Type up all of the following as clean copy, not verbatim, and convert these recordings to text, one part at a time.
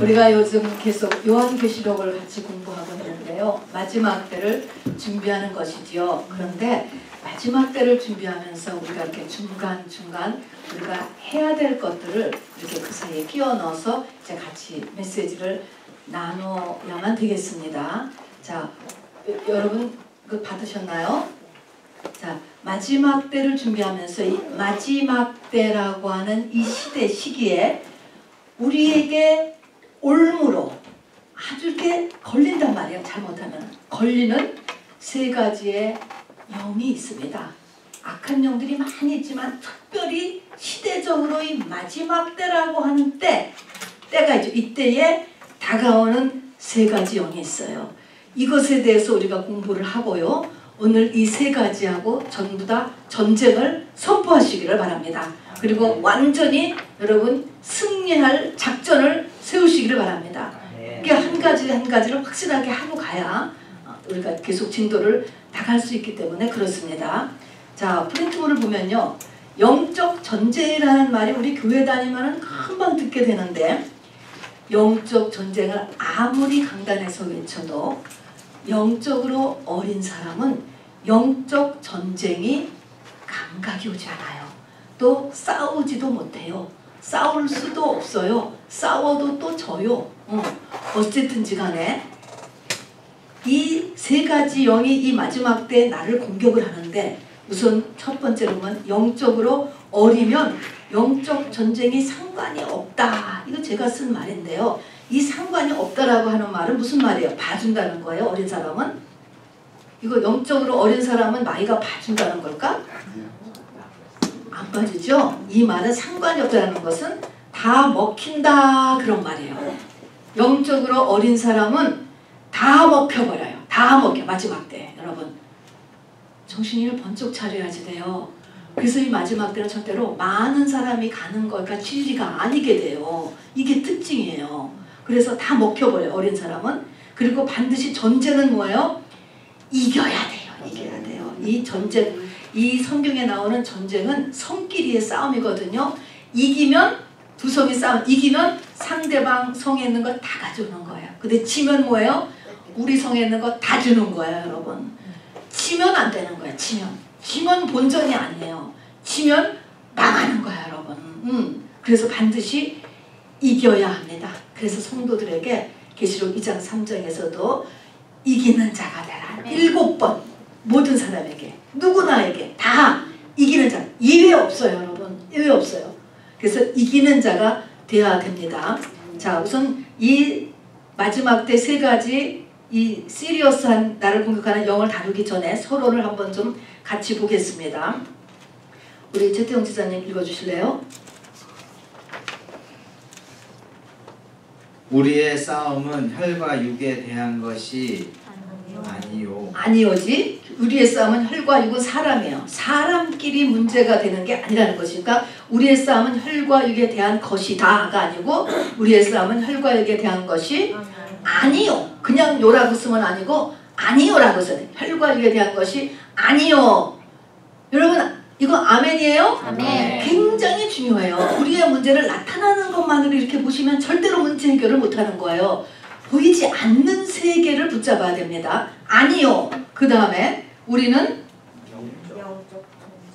우리가 요즘 계속 요한계시록을 같이 공부하고 있는데요. 마지막 때를 준비하는 것이지요. 그런데 마지막 때를 준비하면서 우리가 이렇게 중간중간 우리가 해야 될 것들을 이렇게 그 사이에 끼워 넣어서 이제 같이 메시지를 나눠야만 되겠습니다. 자, 여러분 그 받으셨나요? 자, 마지막 때를 준비하면서 이 마지막 때라고 하는 이 시기에 우리에게 올무로 아주 이렇게 걸린단 말이에요. 잘못하면 걸리는 세 가지의 영이 있습니다. 악한 영들이 많이 있지만 특별히 시대적으로 이 마지막 때라고 하는 때가 있죠. 이때에 다가오는 세 가지 영이 있어요. 이것에 대해서 우리가 공부를 하고요. 오늘 이 세 가지하고 전부 다 전쟁을 선포하시기를 바랍니다. 그리고 완전히 여러분 승리할 작전을 세우시기를 바랍니다. 이게 한 가지 한 가지를 확실하게 하고 가야 우리가 계속 진도를 나갈 수 있기 때문에 그렇습니다. 자, 프린트물을 보면요. 영적 전쟁이라는 말이 우리 교회 다니면 금방 듣게 되는데 영적 전쟁을 아무리 강단에서 외쳐도 영적으로 어린 사람은 영적 전쟁이 감각이 오지 않아요. 또 싸우지도 못해요. 싸울 수도 없어요. 싸워도 또 져요. 어쨌든지 간에 이 세 가지 영이 이 마지막 때 나를 공격을 하는데 우선 첫 번째로는 영적으로 어리면 영적 전쟁이 상관이 없다. 이거 제가 쓴 말인데요. 이 상관이 없다라고 하는 말은 무슨 말이에요? 봐준다는 거예요. 어린 사람은? 이거 영적으로 어린 사람은 나이가 봐준다는 걸까? 안 봐주죠? 이 말은 상관이 없다는 것은 다 먹힌다 그런 말이에요. 영적으로 어린 사람은 다 먹혀버려요. 다 먹혀. 마지막 때. 여러분 정신을 번쩍 차려야지 돼요. 그래서 이 마지막 때는 절대로 많은 사람이 가는 거가 진리가 아니게 돼요. 이게 특징이에요. 그래서 다 먹혀버려요. 어린 사람은. 그리고 반드시 전쟁은 뭐예요? 이겨야 돼요. 이겨야 돼요. 이 전쟁, 이 성경에 나오는 전쟁은 성끼리의 싸움이거든요. 이기면 두 성이 싸움, 이기면 상대방 성에 있는 거 다 가져오는 거예요. 근데 지면 뭐예요? 우리 성에 있는 거 다 주는 거예요, 여러분. 지면 안 되는 거예요. 지면 본전이 아니에요. 지면 망하는 거예요, 여러분. 그래서 반드시 이겨야 합니다. 그래서 성도들에게 계시록 2장 3장에서도 이기는 자가 되라. 7번 모든 사람에게 누구나에게 다 이기는 자. 예외 없어요, 여러분. 예외 없어요. 그래서 이기는 자가 되어야 됩니다. 자, 우선 이 마지막 때 세 가지 이 시리어스한 나를 공격하는 영을 다루기 전에 서론을 한번 좀 같이 보겠습니다. 우리 최태용 지사님 읽어주실래요? 우리의 싸움은 혈과 육에 대한 것이 아니요. 아니오지. 우리의 싸움은 혈과 육은 사람이에요. 사람끼리 문제가 되는 게 아니라는 것이니까 우리의 싸움은 혈과 육에 대한 것이다가 아니고 우리의 싸움은 혈과 육에 대한 것이 아니요. 그냥 요라고 쓰면 아니고 아니요라고 써야 돼요. 혈과 육에 대한 것이 아니요. 여러분 이거 아멘이에요? 아멘. 굉장히 중요해요. 우리의 문제를 나타나는 것만으로 이렇게 보시면 절대로 문제 해결을 못하는 거예요. 보이지 않는 세계를 붙잡아야 됩니다. 아니요. 그 다음에 우리는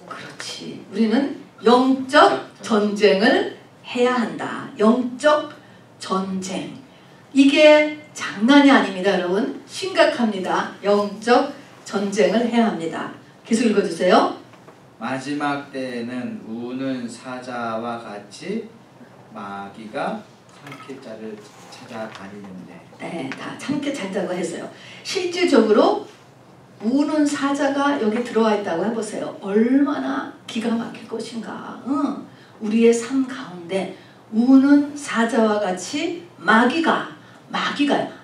그렇지. 우리는 영적 전쟁을 해야 한다. 영적 전쟁. 이게 장난이 아닙니다, 여러분. 심각합니다. 영적 전쟁을 해야 합니다. 계속 읽어주세요. 마지막 때에는 우는 사자와 같이 마귀가 삼킬 자를 찾아다니는데. 네, 다 참게 잔다고 했어요. 실질적으로 우는 사자가 여기 들어와 있다고 해보세요. 얼마나 기가 막힐 것인가. 우리의 삶 가운데 우는 사자와 같이 마귀가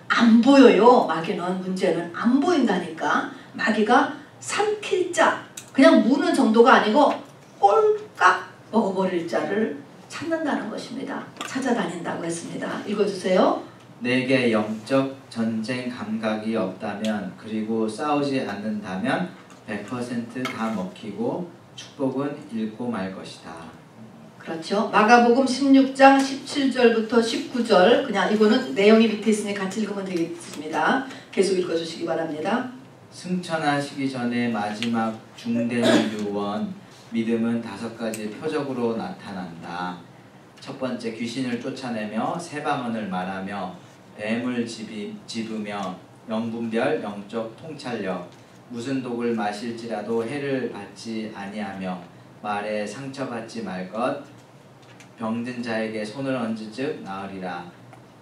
안 보여요. 마귀는 문제는 안 보인다니까. 마귀가 삼킬 자, 그냥 무는 정도가 아니고 꼴깍 먹어버릴 자를 찾는다는 것입니다. 찾아다닌다고 했습니다. 읽어주세요. 내게 영적 전쟁 감각이 없다면 그리고 싸우지 않는다면 100% 다 먹히고 축복은 잃고 말 것이다. 그렇죠. 마가복음 16장 17절부터 19절 그냥 이거는 내용이 밑에 있으니 같이 읽으면 되겠습니다. 계속 읽어주시기 바랍니다. 승천하시기 전에 마지막 중대는 유언 믿음은 5가지 표적으로 나타난다. 첫 번째 귀신을 쫓아내며 새 방언을 말하며 뱀을 집으며 영분별 영적 통찰력 무슨 독을 마실지라도 해를 받지 아니하며 말에 상처받지 말 것 병든 자에게 손을 얹은즉 나으리라.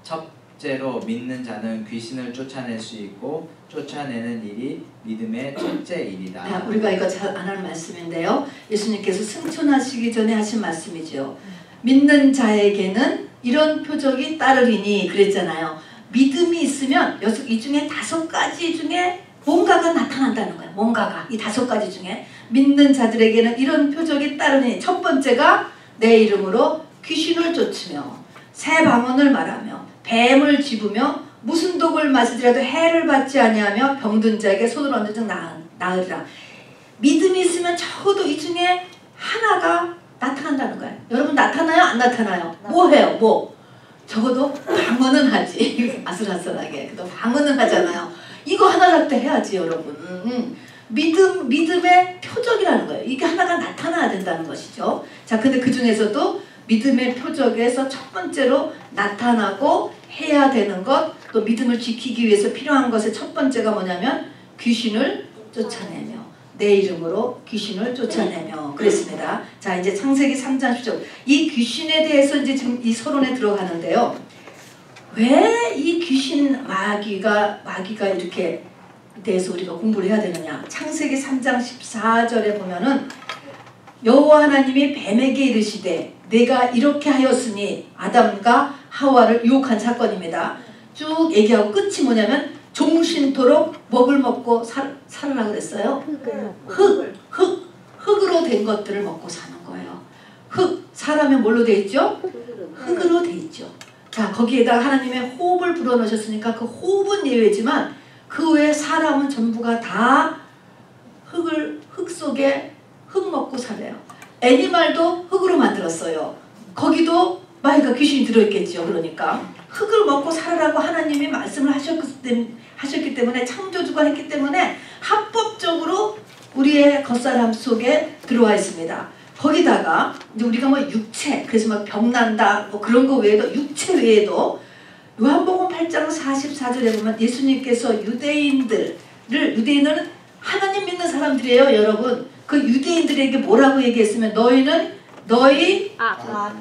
첫째로 믿는 자는 귀신을 쫓아낼 수 있고 쫓아내는 일이 믿음의 첫째 일이다. 우리가 이거 잘 안 하는 말씀인데요. 예수님께서 승천하시기 전에 하신 말씀이죠. 믿는 자에게는 이런 표적이 따르리니 그랬잖아요. 믿음이 있으면 이 중에 5가지 중에 뭔가가 나타난다는 거예요. 뭔가가 이 5가지 중에 믿는 자들에게는 이런 표적이 따르니 첫 번째가 내 이름으로 귀신을 쫓으며 새 방언을 말하며 뱀을 집으며 무슨 독을 마시더라도 해를 받지 아니하며 병든 자에게 손을 얹은즉 나으리라. 믿음이 있으면 적어도 이 중에 하나가 나타난다는 거예요. 여러분 나타나요? 안 나타나요? 뭐 해요? 뭐? 적어도 방언은 하지. 아슬아슬하게. 그래도 방언은 하잖아요. 이거 하나라도 해야지 여러분. 믿음의 표적이라는 거예요. 이게 하나가 나타나야 된다는 것이죠. 자, 근데 그 중에서도 믿음의 표적에서 첫 번째로 나타나고 해야 되는 것, 또 믿음을 지키기 위해서 필요한 것의 첫 번째가 뭐냐면 귀신을 쫓아내며 내 이름으로 귀신을 쫓아내며 그랬습니다. 자, 이제 창세기 3장 10절 이 귀신에 대해서 이제 지금 이 서론에 들어가는데요. 왜 이 귀신 마귀가 이렇게 대해서 우리가 공부를 해야 되느냐. 창세기 3장 14절에 보면은 여호와 하나님이 뱀에게 이르시되 내가 이렇게 하였으니 아담과 하와를 유혹한 사건입니다. 쭉 얘기하고 끝이 뭐냐면 종신토록 먹을 먹고 살으라 그랬어요. 흙으로 된 것들을 먹고 사는 거예요. 사람이 뭘로 돼 있죠? 흙으로 돼 있죠. 자, 거기에다가 하나님의 호흡을 불어넣으셨으니까 그 호흡은 예외지만 그 외에 사람은 전부가 다 흙 속에 흙 먹고 살아요. 애니말도 흙으로 만들었어요. 거기도 마귀가 귀신이 들어있겠죠. 그러니까 흙을 먹고 살아라고 하나님이 말씀을 하셨기 때문에 창조주가 했기 때문에 합법적으로 우리의 겉사람 속에 들어와 있습니다. 거기다가 이제 우리가 뭐 육체, 그래서 막 병난다 뭐 그런 거 외에도 육체 외에도 요한복음 8장 44절에 보면 예수님께서 유대인은 하나님 믿는 사람들이에요. 여러분 그 유대인들에게 뭐라고 얘기했으면 너희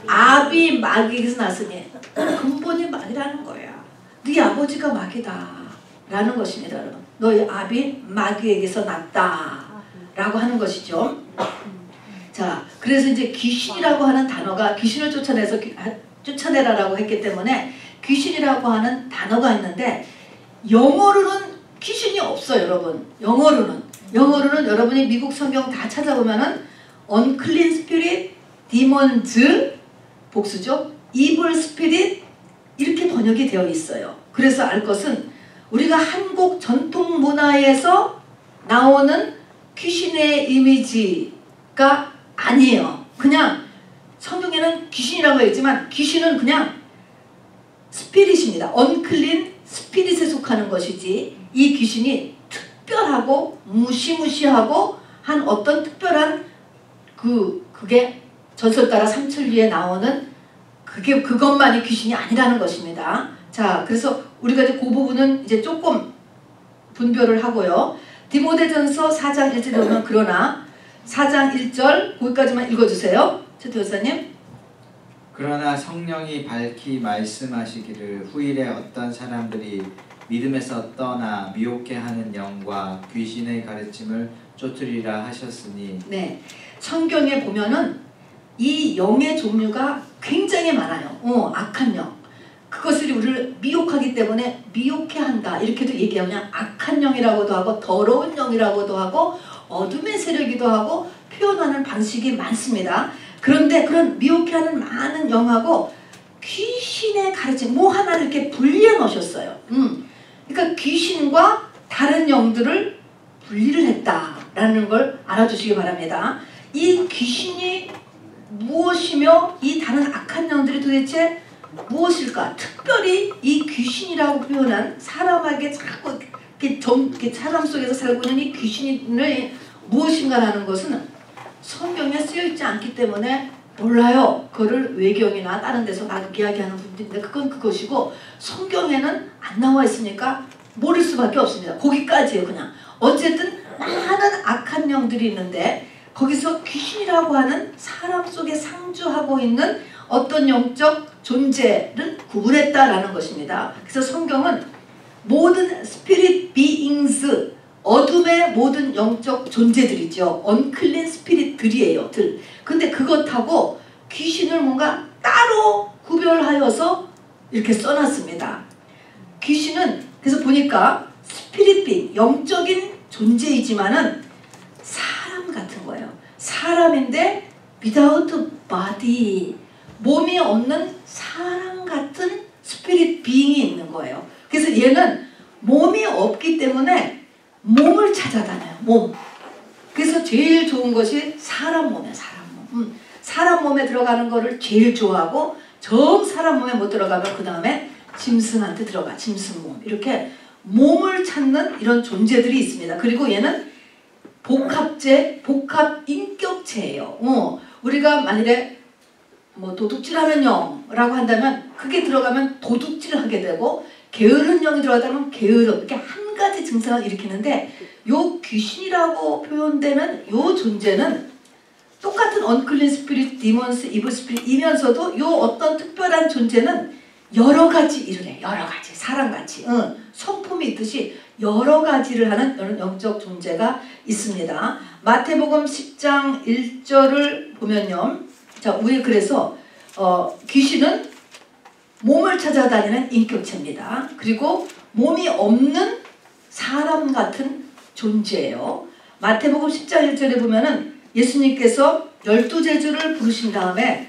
아비 마귀에게서 났으니 근본이 마귀라는 거야. 네 아버지가 마귀다 라는 것입니다. 여러분 너희 아비 마귀에게서 났다 라고 하는 것이죠. 자, 그래서 이제 귀신이라고 하는 단어가 귀신을 쫓아내라라고 했기 때문에 귀신이라고 하는 단어가 있는데 영어로는 귀신이 없어요. 여러분 영어로는 여러분이 미국 성경 다 찾아보면은 unclean spirit, demons 복수죠. evil spirit 이렇게 번역이 되어 있어요. 그래서 알 것은 우리가 한국 전통 문화에서 나오는 귀신의 이미지가 아니에요. 그냥 성경에는 귀신이라고 했지만 귀신은 그냥 스피릿입니다. unclean 스피릿에 속하는 것이지 이 귀신이 특별하고 무시무시하고 한 어떤 특별한 그게 전설 따라 삼철 위에 나오는 그것만이 귀신이 아니라는 것입니다. 자, 그래서 우리가 이제 그 부분은 이제 조금 분별을 하고요. 디모데전서 4장 1절에 보면 그러나 4장 1절 거기까지만 읽어주세요. 최태 교사님. 그러나 성령이 밝히 말씀하시기를 후일에 어떤 사람들이 믿음에서 떠나 미혹해 하는 영과 귀신의 가르침을 쫓으리라 하셨으니. 네, 성경에 보면은 이 영의 종류가 굉장히 많아요. 악한 영. 그것을 우리를 미혹하기 때문에 미혹해 한다 이렇게도 얘기하고 그냥 악한 영이라고도 하고 더러운 영이라고도 하고 어둠의 세력이기도 하고 표현하는 방식이 많습니다. 그런데 그런 미혹해하는 많은 영하고 귀신의 가르침 뭐 하나를 이렇게 분리해 놓으셨어요. 그러니까 귀신과 다른 영들을 분리를 했다라는 걸 알아주시기 바랍니다. 이 귀신이 무엇이며 이 다른 악한 영들이 도대체 무엇일까? 특별히 이 귀신이라고 표현한 사람에게 자꾸 이렇게 사람 속에서 살고 있는 이 귀신을 무엇인가라는 것은 성경에 쓰여있지 않기 때문에 몰라요. 그거를 외경이나 다른 데서 막 이야기하는 분들인데 그건 그것이고 성경에는 안 나와 있으니까 모를 수밖에 없습니다. 거기까지예요. 그냥 어쨌든 많은 악한 영들이 있는데 거기서 귀신이라고 하는 사람 속에 상주하고 있는 어떤 영적 존재를 구분했다라는 것입니다. 그래서 성경은 모든 스피릿 비잉스, 어둠의 모든 영적 존재들이죠. 언클린 스피릿들이에요. 근데 그것하고 귀신을 뭔가 따로 구별하여서 이렇게 써놨습니다. 귀신은 그래서 보니까 스피릿 비, 영적인 존재이지만은 사람 같은 거예요. 사람인데 without body, 몸이 없는 사람 같은 스피릿 비잉이 있는 거예요. 그래서 얘는 몸이 없기 때문에 몸을 찾아다녀요. 몸. 그래서 제일 좋은 것이 사람 몸이에요. 사람 몸. 사람 몸에 들어가는 거를 제일 좋아하고 정 사람 몸에 못 들어가면 그 다음에 짐승한테 들어가. 짐승 몸. 이렇게 몸을 찾는 이런 존재들이 있습니다. 그리고 얘는 복합인격체예요. 우리가 만일에 뭐 도둑질하는 영이라고 한다면 그게 들어가면 도둑질을 하게 되고 게으른 영이 들어가면 게으름 이렇게 한 가지 증상을 일으키는데 요 귀신이라고 표현되는 요 존재는 똑같은 언클린 스피릿, 디몬스, 이블 스피릿이면서도 요 어떤 특별한 존재는 여러 가지 일을 해. 여러 가지 사람같이 성품이 있듯이 여러 가지를 하는 이런 영적 존재가 있습니다. 마태복음 10장 1절을 보면요. 자, 위에 그래서 귀신은 몸을 찾아다니는 인격체입니다. 그리고 몸이 없는 사람 같은 존재예요. 마태복음 10장 1절에 보면은 예수님께서 12제자를 부르신 다음에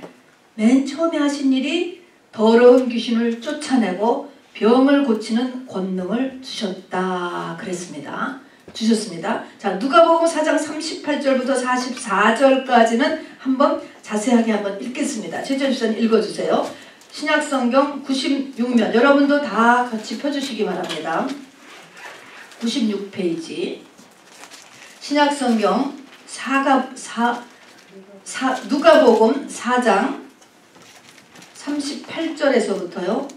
맨 처음에 하신 일이 더러운 귀신을 쫓아내고 병을 고치는 권능을 주셨다 그랬습니다. 주셨습니다. 자, 누가복음 4장 38절부터 44절까지는 한번 자세하게 한번 읽겠습니다. 최재현 집사님 읽어주세요. 신약성경 96면 여러분도 다 같이 펴주시기 바랍니다. 96페이지 신약성경 누가복음 4장 38절에서부터요.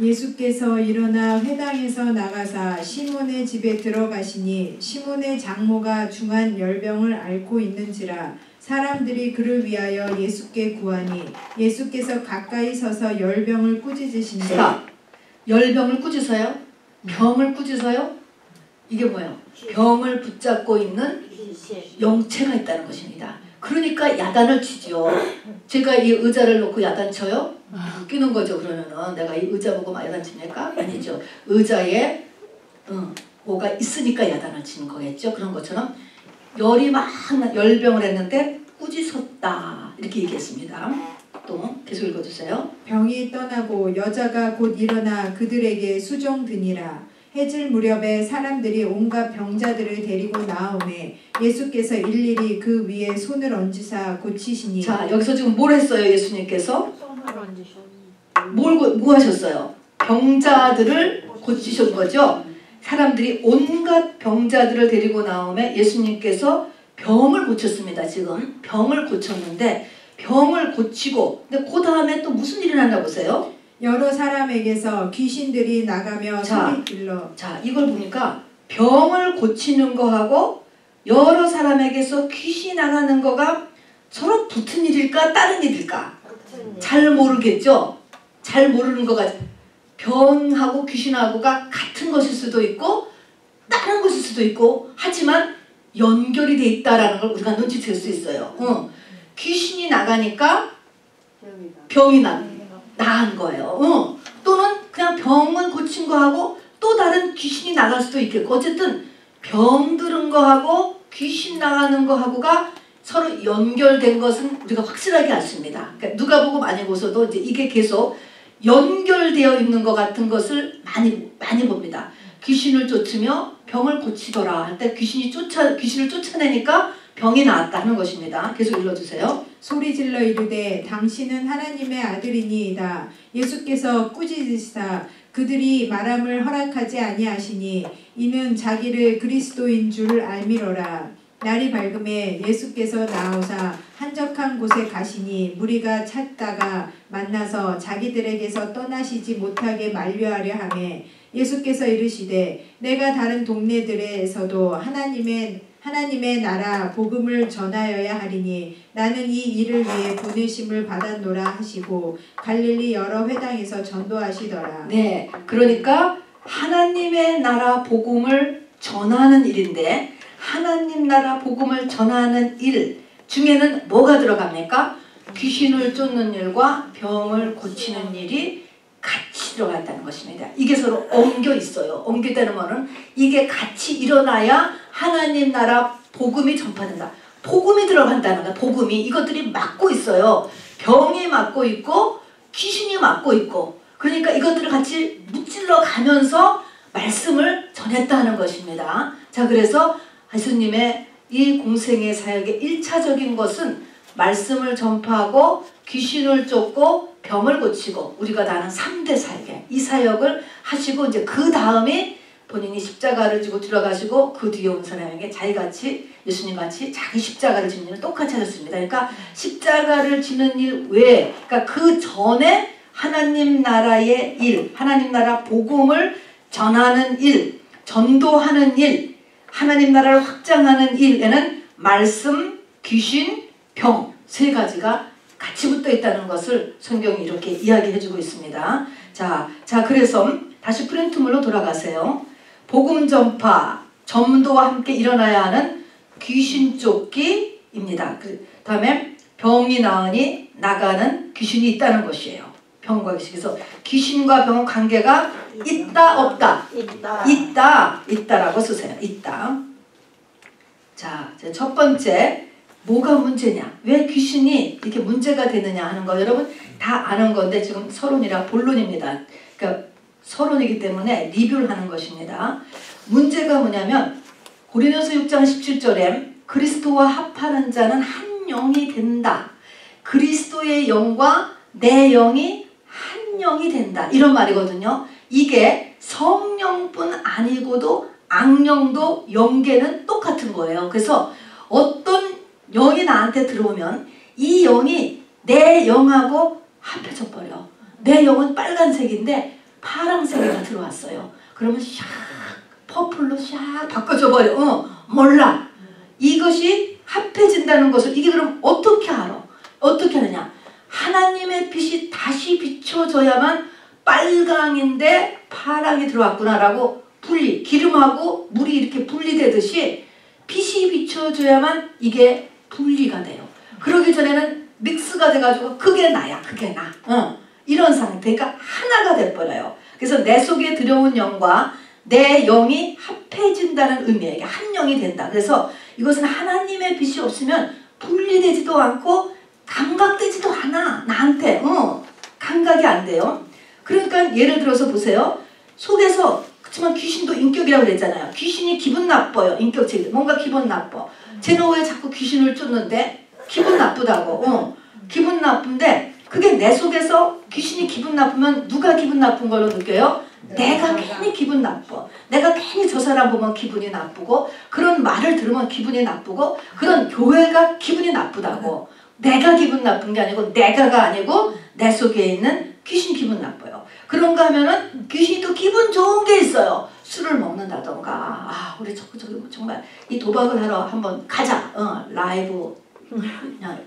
예수께서 일어나 회당에서 나가사 시몬의 집에 들어가시니 시몬의 장모가 중한 열병을 앓고 있는지라 사람들이 그를 위하여 예수께 구하니 예수께서 가까이 서서 열병을 꾸짖으신데 열병을 꾸짖어요? 병을 꾸짖어요? 이게 뭐예요? 병을 붙잡고 있는 영체가 있다는 것입니다. 그러니까 야단을 치죠. 제가 이 의자를 놓고 야단 쳐요? 웃기는 거죠. 그러면은 내가 이 의자 보고 야단 칩니까? 아니죠. 의자에 뭐가 있으니까 야단을 치는 거겠죠. 그런 것처럼 열이 막 열병을 했는데 꾸짖었다 이렇게 얘기했습니다. 또 계속 읽어주세요. 병이 떠나고 여자가 곧 일어나 그들에게 수종드니라. 해질 무렵에 사람들이 온갖 병자들을 데리고 나오매 예수께서 일일이 그 위에 손을 얹으사 고치시니. 자, 여기서 지금 뭘 했어요? 예수님께서 뭐 하셨어요? 병자들을 고치신 거죠. 사람들이 온갖 병자들을 데리고 나오매 예수님께서 병을 고쳤습니다. 지금 병을 고쳤는데 병을 고치고 근데 그 다음에 또 무슨 일이 났나 보세요. 여러 사람에게서 귀신들이 나가며 소리 질러. 자, 이걸 보니까 병을 고치는 거하고 여러 사람에게서 귀신이 나가는 거가 서로 붙은 일일까 다른 일일까? 잘 모르겠죠. 잘 모르는 거가 병하고 귀신하고가 같은 것일 수도 있고 다른 것일 수도 있고 하지만 연결이 돼 있다라는 걸 우리가 눈치챌 수 있어요. 귀신이 나가니까 병이 나은 거예요. 또는 그냥 병은 고친 거하고 또 다른 귀신이 나갈 수도 있겠고 어쨌든 병 들은 거하고 귀신 나가는 거하고가 서로 연결된 것은 우리가 확실하게 알습니다. 그러니까 누가복음 아니고서도 이제 이게 계속 연결되어 있는 것 같은 것을 많이 봅니다. 귀신을 쫓으며 병을 고치더라 할 때 귀신을 쫓아내니까 병이 나았다는 것입니다. 계속 읽어주세요. 소리질러 이르되 당신은 하나님의 아들이니이다. 예수께서 꾸짖으시사 그들이 말함을 허락하지 아니하시니 이는 자기를 그리스도인 줄 알미러라. 날이 밝음에 예수께서 나오사 한적한 곳에 가시니 무리가 찾다가 만나서 자기들에게서 떠나시지 못하게 만류하려 하매 예수께서 이르시되 내가 다른 동네들에서도 하나님의 나라 복음을 전하여야 하리니 나는 이 일을 위해 보내심을 받았노라 하시고 갈릴리 여러 회당에서 전도하시더라. 네, 그러니까 하나님의 나라 복음을 전하는 일인데 하나님 나라 복음을 전하는 일 중에는 뭐가 들어갑니까? 귀신을 쫓는 일과 병을 고치는 일이 같이 들어갔다는 것입니다. 이게 서로 엉겨 있어요. 엉겼다는 것은 이게 같이 일어나야 하나님 나라 복음이 전파된다. 복음이 들어간다는 거야. 복음이 이것들이 막고 있어요. 병이 막고 있고 귀신이 막고 있고 그러니까 이것들을 같이 무찔러 가면서 말씀을 전했다는 것입니다. 자, 그래서 예수님의 이 공생의 사역의 1차적인 것은 말씀을 전파하고 귀신을 쫓고 병을 고치고 우리가 다 아는 3대 사역에 이 사역을 하시고 이제 그 다음에 본인이 십자가를 지고 들어가시고 그 뒤에 온 사람에게 자기같이 예수님같이 자기 십자가를 지는 일을 똑같이 하셨습니다. 그러니까 십자가를 지는 일 외에 그러니까 그 전에 하나님 나라의 일, 하나님 나라 복음을 전하는 일, 전도하는 일, 하나님 나라를 확장하는 일에는 말씀, 귀신, 병 세 가지가 같이 붙어 있다는 것을 성경이 이렇게 이야기해주고 있습니다. 자, 그래서 다시 프린트물로 돌아가세요. 복음 전파, 전도와 함께 일어나야 하는 귀신 쫓기입니다. 그 다음에 병이 나으니 나가는 귀신이 있다는 것이에요. 병과 귀신. 그래서 귀신과 병의 관계가 있다 없다? 있다라고 쓰세요. 있다. 자, 첫 번째 뭐가 문제냐? 왜 귀신이 이렇게 문제가 되느냐 하는 거 여러분 다 아는 건데 지금 서론이라 본론입니다. 그러니까 서론이기 때문에 리뷰를 하는 것입니다. 문제가 뭐냐면 고린도서 6장 17절에 그리스도와 합하는 자는 한 영이 된다. 그리스도의 영과 내 영이 한 영이 된다. 이런 말이거든요. 이게 성령뿐 아니고도 악령도 영계는 똑같은 거예요. 그래서 어떤 영이 나한테 들어오면 이 영이 내 영하고 합해져 버려. 내 영은 빨간색인데 파란색이 들어왔어요. 그러면 샥 퍼플로 샥 바꿔줘 버려. 몰라. 이것이 합해진다는 것을 이게 그럼 어떻게 알아? 어떻게 하느냐? 하나님의 빛이 다시 비춰져야만 빨강인데 파랑이 들어왔구나라고 분리, 기름하고 물이 이렇게 분리되듯이 빛이 비춰줘야만 이게 분리가 돼요. 그러기 전에는 믹스가 돼가지고 그게 나야, 그게 나. 이런 상태. 그러니까 하나가 돼버려요. 그래서 내 속에 들어온 영과 내 영이 합해진다는 의미예요. 이게 한 영이 된다. 그래서 이것은 하나님의 빛이 없으면 분리되지도 않고 감각되지도 않아. 나한테. 감각이 안 돼요. 그러니까 예를 들어서 보세요. 속에서 그렇지만 귀신도 인격이라고 그랬잖아요. 귀신이 기분 나빠요. 인격체들. 뭔가 기분 나빠. 쟤는 왜 자꾸 귀신을 쫓는데? 기분 나쁘다고. 기분 나쁜데 그게 내 속에서 귀신이 기분 나쁘면 누가 기분 나쁜 걸로 느껴요? 내가 괜히 기분 나빠. 내가 괜히 저 사람 보면 기분이 나쁘고 그런 말을 들으면 기분이 나쁘고 그런 교회가 기분이 나쁘다고. 내가 기분 나쁜 게 아니고 내가가 아니고 내 속에 있는 귀신 기분 나빠요. 그런가 하면은 귀신이 또 기분 좋은 게 있어요. 술을 먹는다던가 우리 저기 정말 이 도박을 하러 한번 가자. 라이브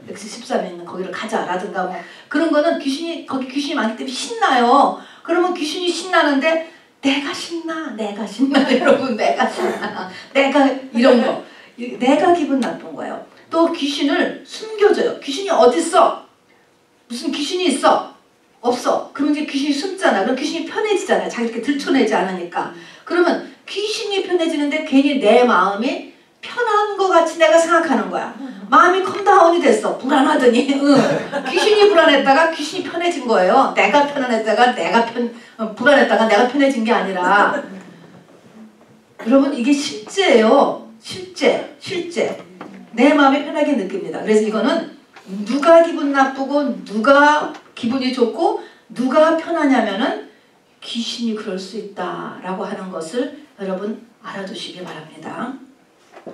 X13에 있는 거기를 가자라든가 뭐 그런 거는 거기 귀신이 많기 때문에 신나요. 그러면 귀신이 신나는데 내가 신나 여러분 내가 신나 내가 이런 거 내가 기분 나쁜 거예요. 또 귀신을 숨겨줘요. 귀신이 어딨어? 무슨 귀신이 있어? 없어. 그러면 이제 귀신이 숨잖아. 그럼 귀신이 편해지잖아요. 자기 이렇게 들춰내지 않으니까. 그러면 귀신이 편해지는데 괜히 내 마음이 편한 것 같이 내가 생각하는 거야. 마음이 컴다운이 됐어. 불안하더니 귀신이 불안했다가 귀신이 편해진 거예요. 내가 편안했다가 불안했다가 내가 편해진 게 아니라 여러분 이게 실제예요. 실제 내 마음이 편하게 느낍니다. 그래서 이거는 누가 기분 나쁘고 누가 기분이 좋고 누가 편하냐면은 귀신이 그럴 수 있다라고 하는 것을 여러분 알아두시기 바랍니다.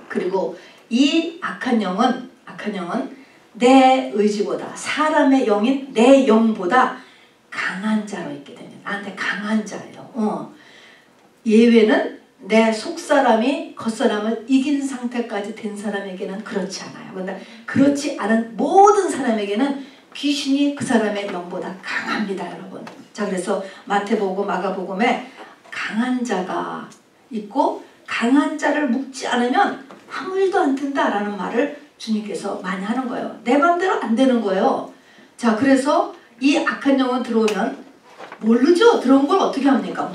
그리고 이 악한 영은 내 의지보다, 사람의 영인 내 영보다 강한 자로 있게 됩니다. 나한테 강한 자예요. 예외는 내 속사람이 겉사람을 이긴 상태까지 된 사람에게는 그렇지 않아요. 그런데 그렇지 않은 모든 사람에게는 귀신이 그 사람의 영보다 강합니다, 여러분. 자, 그래서 마태복음, 마가복음에 강한 자가 있고 강한 자를 묶지 않으면 아무 일도 안 된다라는 말을 주님께서 많이 하는 거예요. 내 맘대로 안 되는 거예요. 자, 그래서 이 악한 영은 들어오면 모르죠. 들어온 걸 어떻게 합니까?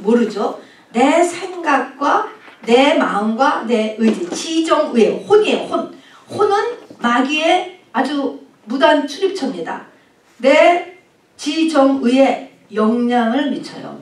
모르죠. 내 생각과 내 마음과 내 의지, 지정의회, 혼이에요. 혼은 마귀의 아주 무단 출입처입니다. 내 지정의에 영향을 미쳐요.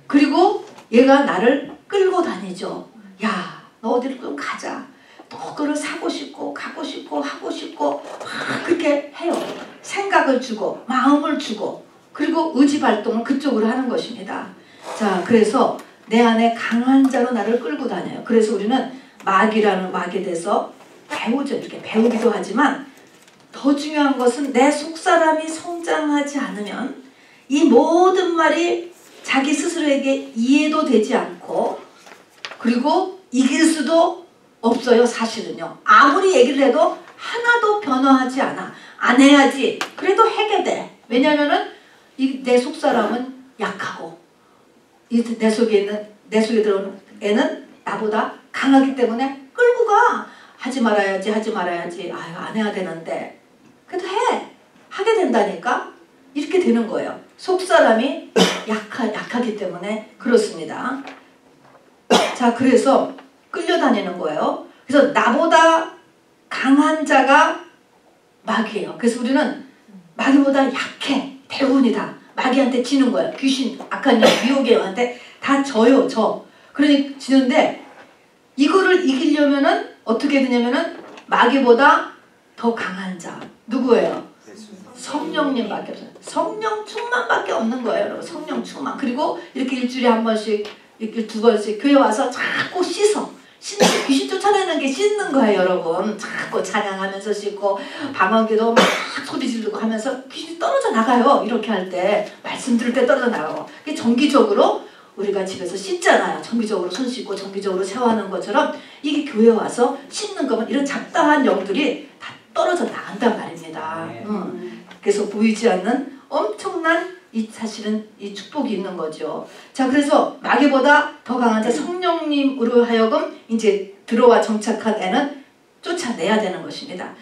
그리고 얘가 나를 끌고 다니죠. 야, 너 어디를 좀 가자. 또 그걸 사고 싶고 가고 싶고 하고 싶고 막 그렇게 해요. 생각을 주고 마음을 주고 그리고 의지 발동을 그쪽으로 하는 것입니다. 자, 그래서 내 안에 강한 자로 나를 끌고 다녀요. 그래서 우리는 마귀라는 마귀에 대해서 배우죠. 이렇게 배우기도 하지만 더 중요한 것은 내 속사람이 성장하지 않으면 이 모든 말이 자기 스스로에게 이해도 되지 않고 그리고 이길 수도 없어요. 사실은요. 아무리 얘기를 해도 하나도 변화하지 않아. 안 해야지. 그래도 해게 돼. 왜냐면은 내 속사람은 약하고 내 속에 들어오는 애는 나보다 강하기 때문에 끌고 가. 하지 말아야지. 아유, 안 해야 되는데. 그래도 하게 된다니까. 이렇게 되는 거예요. 속사람이 약하기 때문에 그렇습니다. 자, 그래서 끌려다니는 거예요. 그래서 나보다 강한 자가 마귀예요. 그래서 우리는 마귀보다 약해. 대부분이 다 마귀한테 지는 거예요. 귀신, 악한 영, 미혹의 영한테 다 져요. 그러니 지는데 이거를 이기려면은 어떻게 되냐면은 마귀보다 더 강한 자 누구예요? 성령님밖에 없어요. 성령 충만밖에 없는 거예요, 여러분. 성령 충만. 그리고 이렇게 일주일에 한 번씩, 이렇게 두 번씩 교회 와서 자꾸 씻는 귀신 쫓아내는 게 씻는 거예요, 여러분. 자꾸 찬양하면서 씻고 방언기도 막 소리 지르고 하면서 귀신이 떨어져 나가요. 이렇게 할 때 말씀 들을 때 떨어져 나가고. 이게 정기적으로 우리가 집에서 씻잖아요. 정기적으로 손 씻고 정기적으로 샤워하는 것처럼 이게 교회 와서 씻는 거면 이런 잡다한 영들이 다 떨어져 나간단 말입니다. 그래서 보이지 않는 엄청난 사실은 이 축복이 있는 거죠. 자, 그래서 마귀보다 더 강한 자 성령님으로 하여금 이제 들어와 정착한 애는 쫓아내야 되는 것입니다.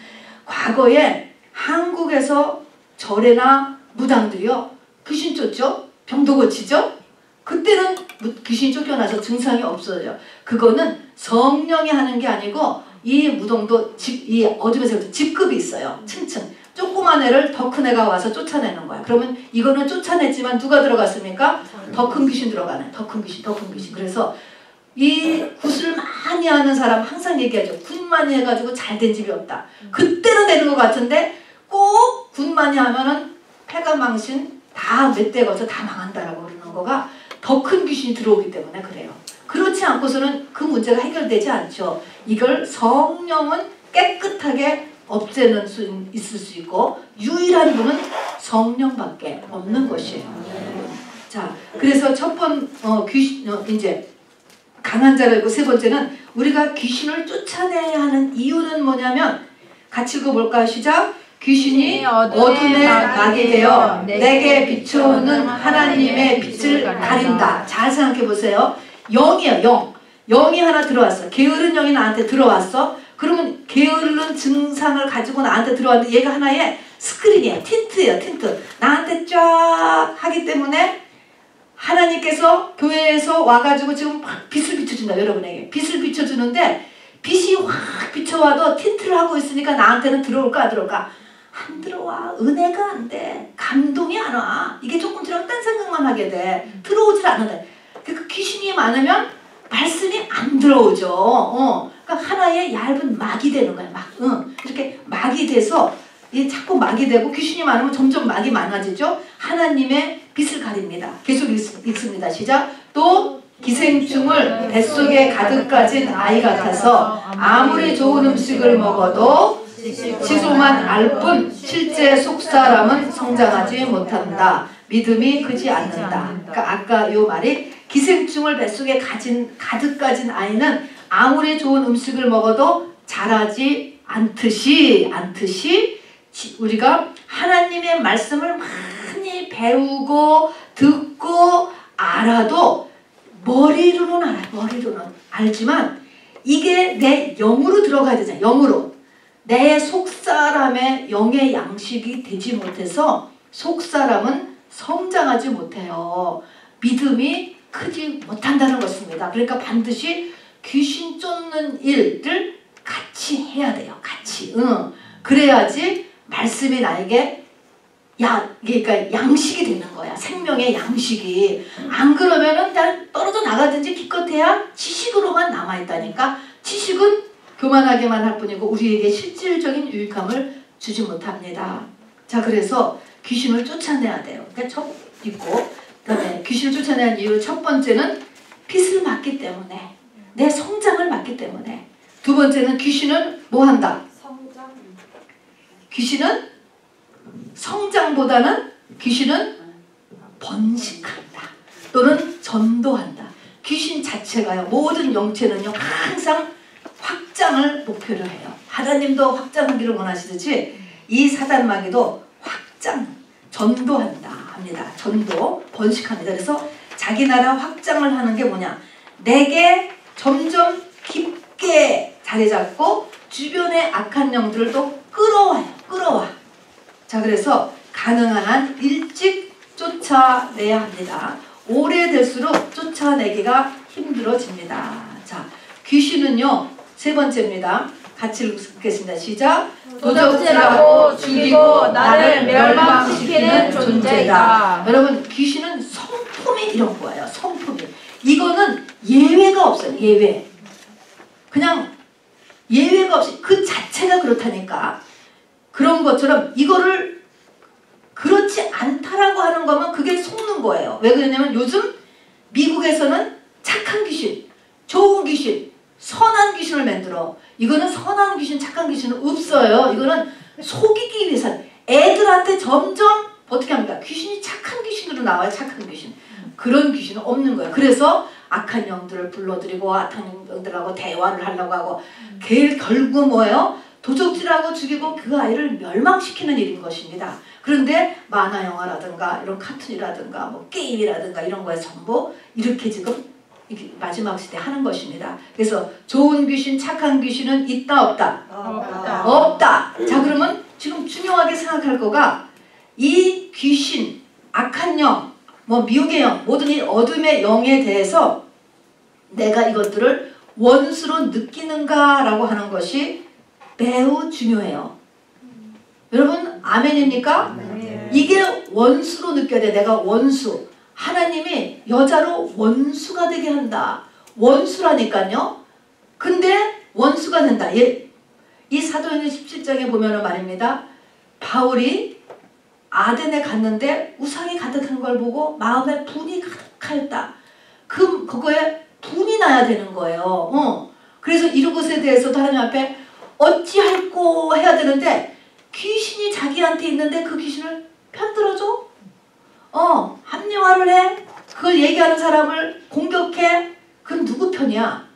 과거에 한국에서 절에나 무당들이요 귀신 쫓죠? 병도 고치죠? 그때는 귀신이 쫓겨나서 증상이 없어져요. 그거는 성령이 하는 게 아니고 이 무당도 이 어둠에서 직급이 있어요. 층층. 조그만 애를 더 큰 애가 와서 쫓아내는 거야. 그러면 이거는 쫓아냈지만 누가 들어갔습니까? 더 큰 귀신 들어가네. 더 큰 귀신. 그래서 이 굿을 많이 하는 사람 항상 얘기하죠. 굿 많이 해가지고 잘 된 집이 없다. 그때는 되는 것 같은데 꼭 굿 많이 하면은 패가망신 다 몇 대 거쳐 다 망한다라고 그러는 거가 더 큰 귀신이 들어오기 때문에 그래요. 그렇지 않고서는 그 문제가 해결되지 않죠. 이걸 성령은 깨끗하게 없애는 수 있을 수 있고 유일한 분은 성령밖에 없는 것이에요. 자, 그래서 이제 강한 자가 있고 세 번째는 우리가 귀신을 쫓아내야 하는 이유는 뭐냐면 같이 읽어볼까요? 시작. 귀신이 어둠에 나게 되어 내게 비춰오는 하나님의 빛을 가린다. 잘 생각해 보세요. 영이에요. 영이 하나 들어왔어. 게으른 영이 나한테 들어왔어. 그러면 게으른 증상을 가지고 나한테 들어왔는데 얘가 하나의 스크린이에요. 틴트예요. 틴트. 나한테 쫙 하기 때문에 하나님께서 교회에서 와가지고 지금 막 빛을 비춰준다. 여러분에게. 빛을 비춰주는데 빛이 확 비춰와도 틴트를 하고 있으니까 나한테는 들어올까 안 들어올까? 안 들어와. 은혜가 안 돼. 감동이 안 와. 이게 조금 들어오면 딴 생각만 하게 돼. 들어오질 않는데. 그러니까 귀신이 많으면 말씀이 안 들어오죠. 그러니까 그러니까 하나의 얇은 막이 되는 거야. 막. 이렇게 막이 돼서 이 자꾸 막이 되고 귀신이 많으면 점점 막이 많아지죠. 하나님의 빛을 가립니다. 계속 읽습니다. 시작. 또 기생충을 뱃속에 가득 가진 아이 같아서 아무리 좋은 음식을 먹어도 지소만 알 뿐 실제 속사람은 성장하지 못한다. 믿음이 크지 않는다. 그러니까 아까 이 말이 기생충을 뱃속에 가득 가진 아이는 아무리 좋은 음식을 먹어도 자라지 않듯이 우리가 하나님의 말씀을 많이 배우고 듣고 알아도 머리로는 알아요. 머리로는 알지만 이게 내 영으로 들어가야 되잖아요. 영으로. 내 속사람의 영의 양식이 되지 못해서 속사람은 성장하지 못해요. 믿음이 크지 못한다는 것입니다. 그러니까 반드시 귀신 쫓는 일을 같이 해야 돼요. 같이. 그래야지 말씀이 나에게 그러니까 양식이 되는 거야. 생명의 양식이. 안 그러면은 그냥 떨어져 나가든지 기껏해야 지식으로만 남아있다니까. 지식은 교만하게만 할 뿐이고 우리에게 실질적인 유익함을 주지 못합니다. 자, 그래서 귀신을 쫓아내야 돼요. 그러니까 첫 있고, 그다음에 귀신을 쫓아내는 이유 첫 번째는 빛을 맞기 때문에, 내 성장을 맞기 때문에. 두 번째는 귀신은 뭐 한다? 귀신은 성장보다는 귀신은 번식한다. 또는 전도한다. 귀신 자체가요. 모든 영체는요. 항상 확장을 목표로 해요. 하나님도 확장하기를 원하시듯이 이 사단마귀도 확장, 전도한다 합니다. 전도, 번식합니다. 그래서 자기 나라 확장을 하는 게 뭐냐? 내게 점점 깊게 자리 잡고 주변의 악한 영들을 또 끌어와. 자, 그래서 가능한 한 일찍 쫓아내야 합니다. 오래될수록 쫓아내기가 힘들어집니다. 자, 귀신은요. 세 번째입니다. 같이 읽겠습니다. 시작. 도적질하고 죽이고 나를 멸망시키는 존재이다. 여러분, 귀신은 성품이 이런 거예요. 성품이. 이거는 예외가 없어요. 예외. 그냥 예외가 없이 그 자체가 그렇다니까. 그런 것처럼 이거를 그렇지 않다라고 하는 거면 그게 속는 거예요. 왜 그러냐면 요즘 미국에서는 착한 귀신, 좋은 귀신, 선한 귀신을 만들어. 이거는 선한 귀신, 착한 귀신은 없어요. 이거는 속이기 위해서 애들한테 점점 어떻게 합니까? 귀신이 착한 귀신으로 나와요. 착한 귀신. 그런 귀신은 없는 거예요. 그래서 악한 영들을 불러들이고 악한 영들하고 대화를 하려고 하고 결국 뭐예요? 도적질하고 죽이고 그 아이를 멸망시키는 일인 것입니다. 그런데 만화 영화라든가 이런 카툰이라든가 뭐 게임이라든가 이런 거에 전부 이렇게 지금 마지막 시대 하는 것입니다. 그래서 좋은 귀신, 착한 귀신은 있다 없다? 없다. 자, 그러면 지금 중요하게 생각할 거가 이 귀신, 악한 영, 뭐 미혹의 영, 모든 이 어둠의 영에 대해서 내가 이것들을 원수로 느끼는가라고 하는 것이 매우 중요해요. 여러분 아멘입니까? 네. 이게 원수로 느껴야 돼. 내가 원수. 하나님이 여자로 원수가 되게 한다. 원수라니까요. 근데 원수가 된다. 이 사도행전 17장에 보면은 말입니다. 바울이 아덴에 갔는데 우상이 가득한 걸 보고 마음에 분이 가득하였다. 그거에 분이 나야 되는 거예요. 그래서 이것에 대해서도 하나님 앞에 어찌할꼬 해야 되는데 귀신이 자기한테 있는데 그 귀신을 편들어줘? 합리화를 해? 그걸 얘기하는 사람을 공격해? 그럼 누구 편이야?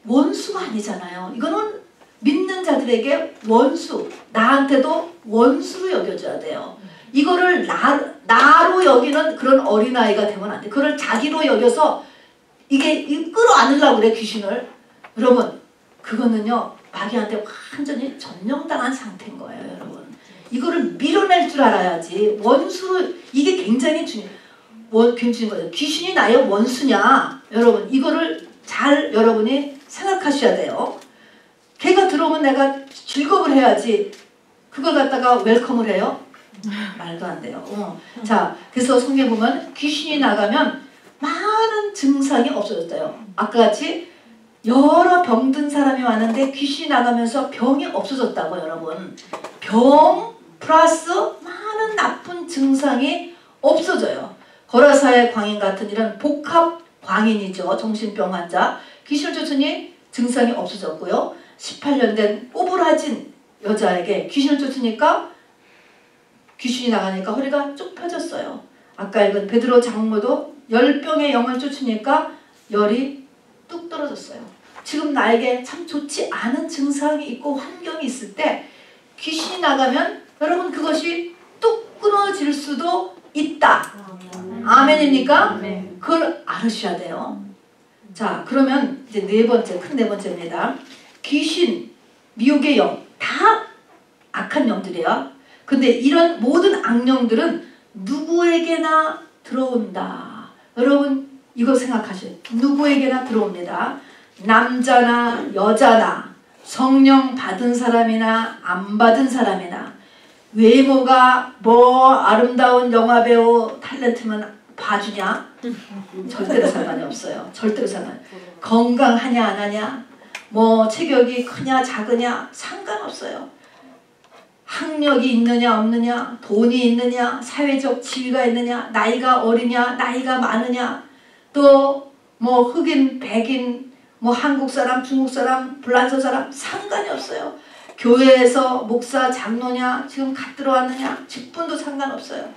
원수가 아니잖아요. 이거는 믿는 자들에게 원수, 나한테도 원수로 여겨져야 돼요. 이거를 나로 여기는 그런 어린아이가 되면 안 돼. 그걸 자기로 여겨서 이게 끌어안으려고 그래, 귀신을. 여러분, 그거는요, 마귀한테 완전히 점령당한 상태인 거예요, 여러분. 이거를 밀어낼 줄 알아야지. 원수로, 이게 굉장히 중요한 거죠. 귀신이 나의 원수냐? 여러분, 이거를 잘 여러분이 생각하셔야 돼요. 걔가 들어오면 내가 즐겁을 해야지. 그걸 갖다가 웰컴을 해요? 말도 안 돼요. 자, 그래서 성경에 보면 귀신이 나가면 많은 증상이 없어졌어요. 아까 같이 여러 병든 사람이 왔는데 귀신이 나가면서 병이 없어졌다고 여러분. 병 플러스 많은 나쁜 증상이 없어져요. 거라사의 광인 같은 이런 복합 광인이죠. 정신병 환자. 귀신을 쫓으니 증상이 없어졌고요. 18년 된 오브라진 여자에게 귀신을 쫓으니까 귀신이 나가니까 허리가 쭉 펴졌어요. 아까 읽은 베드로 장모도 열병의 영을 쫓으니까 열이 뚝 떨어졌어요. 지금 나에게 참 좋지 않은 증상이 있고 환경이 있을 때 귀신이 나가면 여러분 그것이 뚝 끊어질 수도 있다. 아멘입니까? 네. 그걸 알으셔야 돼요. 자, 그러면 이제 네 번째, 큰 네 번째입니다. 귀신, 미혹의 영, 다 악한 영들이에요. 근데 이런 모든 악령들은 누구에게나 들어온다. 여러분 이거 생각하세요. 누구에게나 들어옵니다. 남자나 여자나 성령 받은 사람이나 안 받은 사람이나 외모가 뭐 아름다운 영화배우 탤런트만 봐주냐? 절대로 상관이 없어요. 절대로 상관. 건강하냐 안 하냐? 뭐 체격이 크냐 작으냐? 상관없어요. 학력이 있느냐 없느냐? 돈이 있느냐? 사회적 지위가 있느냐? 나이가 어리냐? 나이가 많으냐? 또 뭐 흑인, 백인, 뭐 한국 사람, 중국 사람, 불란서 사람 상관이 없어요. 교회에서 목사, 장로냐? 지금 갓 들어왔느냐? 직분도 상관없어요.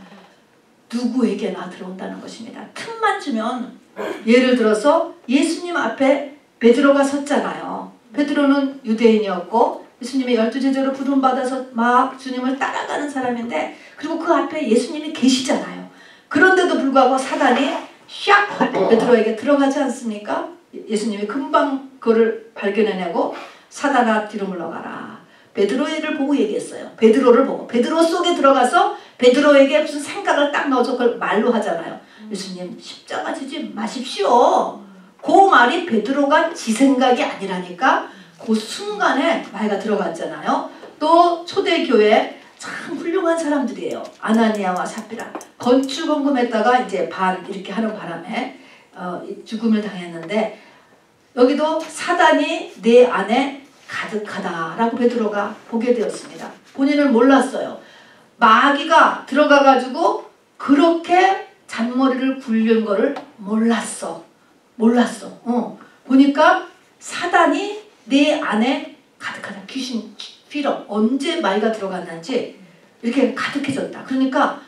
누구에게나 들어온다는 것입니다. 틈만 주면 예를 들어서 예수님 앞에 베드로가 섰잖아요. 베드로는 유대인이었고 예수님의 12제자로 부름받아서 막 주님을 따라가는 사람인데 그리고 그 앞에 예수님이 계시잖아요. 그런데도 불구하고 사단이 샥 베드로에게 들어가지 않습니까? 예수님이 금방 그를 발견해내고 사단아 뒤로 물러가라. 베드로를 보고 얘기했어요. 베드로를 보고 베드로 속에 들어가서 베드로에게 무슨 생각을 딱 넣어서 그걸 말로 하잖아요. 예수님 십자가 지지 마십시오. 그 말이 베드로가 지 생각이 아니라니까 그 순간에 말가 들어갔잖아요. 또 초대교회 참 훌륭한 사람들이에요. 아나니아와 삽비라 건축원금했다가 이제 반 이렇게 하는 바람에 죽음을 당했는데 여기도 사단이 내 안에 가득하다라고 베드로가 보게 되었습니다. 본인을 몰랐어요. 마귀가 들어가가지고 그렇게 잔머리를 굴린 거를 몰랐어. 보니까 사단이 내 안에 가득하다. 귀신 필요 언제 마귀가 들어갔는지 이렇게 가득해졌다. 그러니까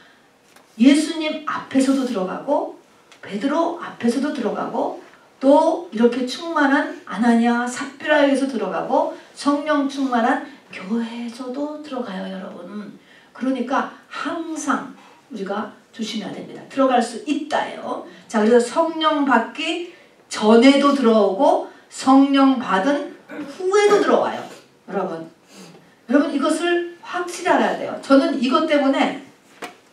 예수님 앞에서도 들어가고 베드로 앞에서도 들어가고 또 이렇게 충만한 아나니아 삽비라에게서 들어가고 성령 충만한 교회에서도 들어가요 여러분. 그러니까 항상 우리가 조심해야 됩니다. 들어갈 수 있다예요. 자, 그래서 성령 받기 전에도 들어오고 성령 받은 후에도 들어와요. 여러분 이것을 확실히 알아야 돼요. 저는 이것 때문에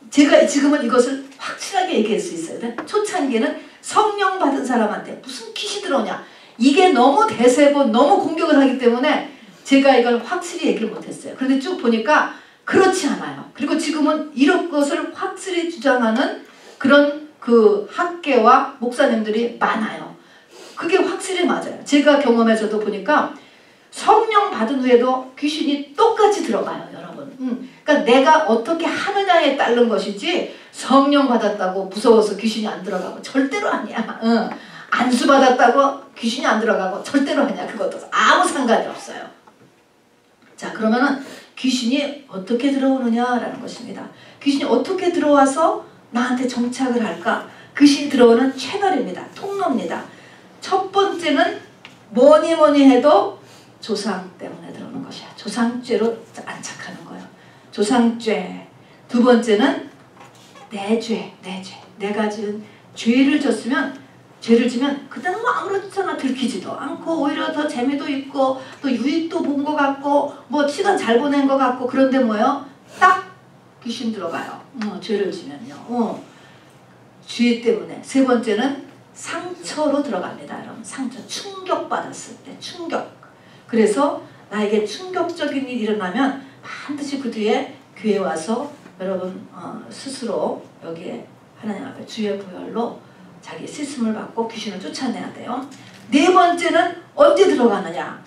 제가 지금은 이것을 확실하게 얘기할 수 있어요. 초창기에는 성령 받은 사람한테 무슨 퀴시 들어오냐 이게 너무 대세고 너무 공격을 하기 때문에 제가 이걸 확실히 얘기를 못했어요. 그런데 쭉 보니까 그렇지 않아요. 그리고 지금은 이런 것을 확실히 주장하는 그런 그 학계와 목사님들이 많아요. 그게 확실히 맞아요. 제가 경험해서도 보니까 성령 받은 후에도 귀신이 똑같이 들어가요 여러분. 그러니까 내가 어떻게 하느냐에 따른 것이지 성령 받았다고 무서워서 귀신이 안 들어가고 절대로 아니야. 안수 받았다고 귀신이 안 들어가고 절대로 아니야. 그것도 아무 상관이 없어요. 자, 그러면은 귀신이 어떻게 들어오느냐라는 것입니다. 귀신이 어떻게 들어와서 나한테 정착을 할까? 귀신이 들어오는 채널입니다. 통로입니다. 첫 번째는 뭐니 해도 조상 때문에 들어오는 것이야. 조상죄로 안착하는 거예요. 조상죄. 두 번째는 내 죄. 내가 지은 죄를 지면 그때는 뭐 아무렇잖아 들키지도 않고 오히려 더 재미도 있고 또 유익도 본 것 같고 뭐 시간 잘 보낸 것 같고 그런데 뭐예요? 딱 귀신 들어가요. 죄를 지면요. 죄 때문에. 세 번째는 상처로 들어갑니다. 여러분 상처. 충격받았을 때 충격. 그래서 나에게 충격적인 일이 일어나면 반드시 그 뒤에 교회에 와서 여러분 스스로 여기에 하나님 앞에 주의 보혈로 자기 씻음을 받고 귀신을 쫓아내야 돼요. 네 번째는 언제 들어가느냐?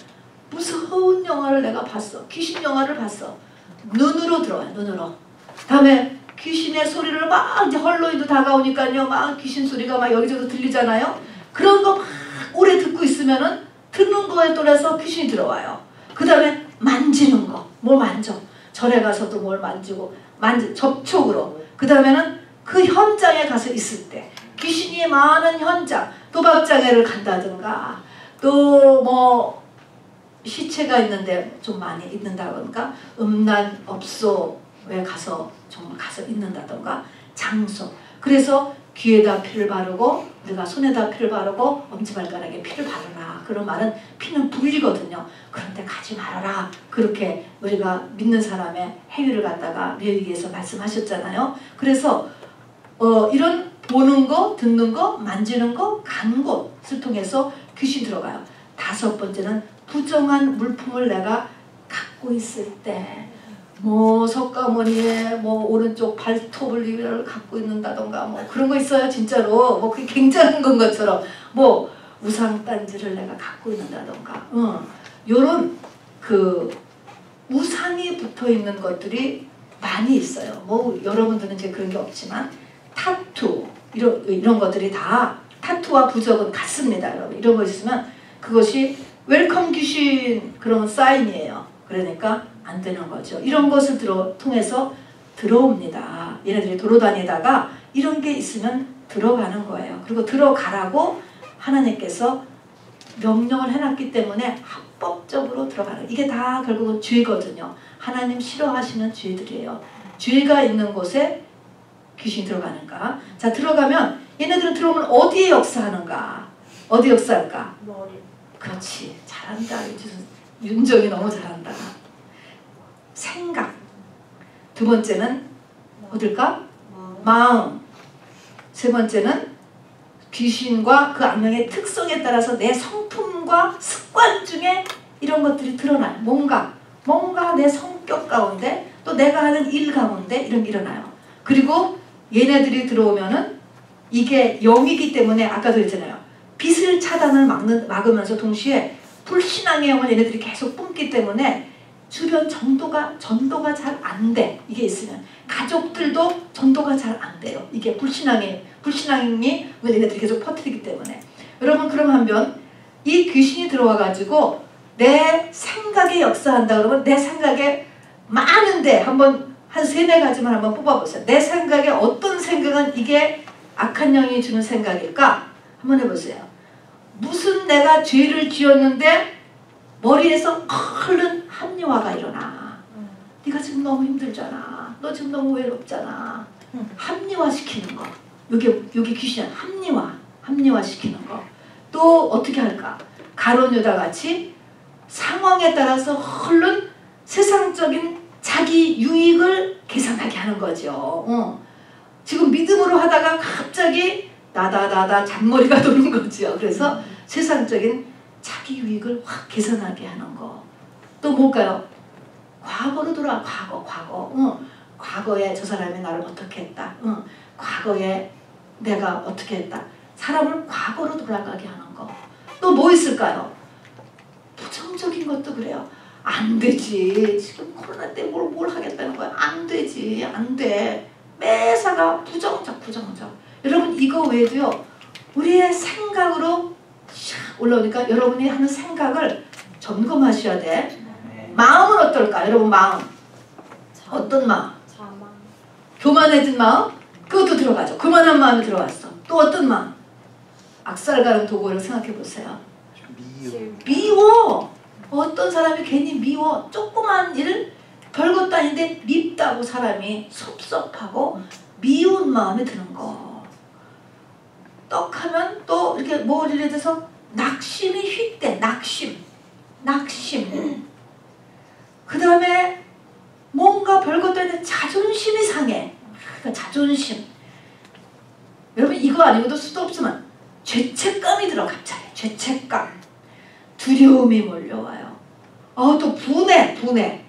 무서운 영화를 내가 봤어. 귀신 영화를 봤어. 눈으로 들어가요. 눈으로. 다음에 귀신의 소리를 막 이제 헐로윈도 다가오니까요. 막 귀신 소리가 막 여기저기 들리잖아요. 그런 거 막 오래 듣고 있으면은 듣는 거에 따라서 귀신이 들어와요. 그 다음에 만지는 거. 뭘 만져. 절에 가서도 뭘 만지고 접촉으로. 그 다음에는 그 현장에 가서 있을 때 귀신이 많은 현장, 도박장애를 간다든가 또 뭐 시체가 있는데 좀 많이 있는다든가 음란업소에 가서 정말 가서 있는다든가 장소. 그래서 귀에다 피를 바르고 우리가 손에다 피를 바르고 엄지발가락에 피를 바르라. 그런 말은 피는 불리거든요. 그런데 가지 말아라. 그렇게 우리가 믿는 사람의 행위를 갖다가 레위기에서 말씀하셨잖아요. 그래서 이런 보는 거, 듣는 거, 만지는 거, 가는 곳을 통해서 귀신 들어가요. 다섯 번째는 부정한 물품을 내가 갖고 있을 때, 뭐 석가모니의 뭐 오른쪽 발톱을 갖고 있는다던가 뭐 그런 거 있어요. 진짜로 뭐 그게 굉장한 건 것처럼 뭐 우상단지를 내가 갖고 있는다던가 요런 그 우상이 붙어 있는 것들이 많이 있어요. 뭐 여러분들은 이제 그런 게 없지만 타투 이런 것들이 다 타투와 부적은 같습니다. 여러분 이런 거 있으면 그것이 웰컴 귀신 그런 사인이에요. 그러니까 안 되는 거죠. 이런 것을 통해서 들어옵니다. 얘네들이 돌아다니다가 이런 게 있으면 들어가는 거예요. 그리고 들어가라고 하나님께서 명령을 해놨기 때문에 합법적으로 들어가는, 이게 다 결국은 죄거든요. 하나님 싫어하시는 죄들이에요. 죄가 있는 곳에 귀신이 들어가는가. 자, 들어가면 얘네들은 들어오면 어디에 역사하는가. 어디 역사할까? 머리. 그렇지. 잘한다. 윤정이 너무 잘한다. 생각. 두 번째는 어딜까? 마음. 세 번째는 귀신과 그 악령의 특성에 따라서 내 성품과 습관 중에 이런 것들이 드러나요. 뭔가 내 성격 가운데 또 내가 하는 일 가운데 이런 게 일어나요. 그리고 얘네들이 들어오면은 이게 영이기 때문에 아까도 했잖아요. 빛을 차단을 막으면서 동시에 불신앙의 영을 얘네들이 계속 뿜기 때문에 주변 전도가 잘 안 돼. 이게 있으면 가족들도 전도가 잘 안 돼요. 이게 불신앙이 얘네들이 계속 퍼뜨리기 때문에. 여러분 그럼 한번 이 귀신이 들어와 가지고 내 생각에 역사한다 그러면 내 생각에 많은데 한번 한 세네 가지만 한번 뽑아보세요. 내 생각에 어떤 생각은 이게 악한 영이 주는 생각일까? 한번 해보세요. 무슨 내가 죄를 지었는데 머리에서 얼른 합리화가 일어나. 네가 지금 너무 힘들잖아. 너 지금 너무 외롭잖아. 합리화시키는 거. 여기 귀신은 합리화시키는 거. 또 어떻게 할까? 가룟 유다 같이 상황에 따라서 얼른 세상적인 자기 유익을 계산하게 하는 거죠. 지금 믿음으로 하다가 갑자기 나다 잔머리가 도는 거죠. 그래서 세상적인 자기 유익을 확 계산하게 하는 거. 또 뭘까요? 과거로 돌아와. 과거. 과거에 저 사람이 나를 어떻게 했다. 과거에 내가 어떻게 했다. 사람을 과거로 돌아가게 하는 거. 또 뭐 있을까요? 부정적인 것도 그래요. 안 되지. 지금 코로나 때 뭘 하겠다는 거야. 안 되지. 안 돼. 매사가 부정적. 여러분 이거 외에도요. 우리의 생각으로 올라오니까 여러분이 하는 생각을 점검하셔야 돼. 마음은 어떨까? 여러분 마음. 어떤 마음? 교만해진 마음? 그것도 들어가죠. 교만한 마음이 들어갔어. 또 어떤 마음? 악살가는 도구를 생각해보세요. 미워. 어떤 사람이 괜히 미워. 조그만 일 별것도 아닌데 밉다고 사람이 섭섭하고 미운 마음이 드는 거. 떡하면 또 이렇게 머리에 대해서 낙심이 휙대. 낙심. 그 다음에 뭔가 별것도 아닌데 자존심이 상해. 그러니까 자존심. 여러분 이거 아니고도 수도 없지만 죄책감이 들어. 갑자기 죄책감. 두려움이 몰려와요. 또 분해.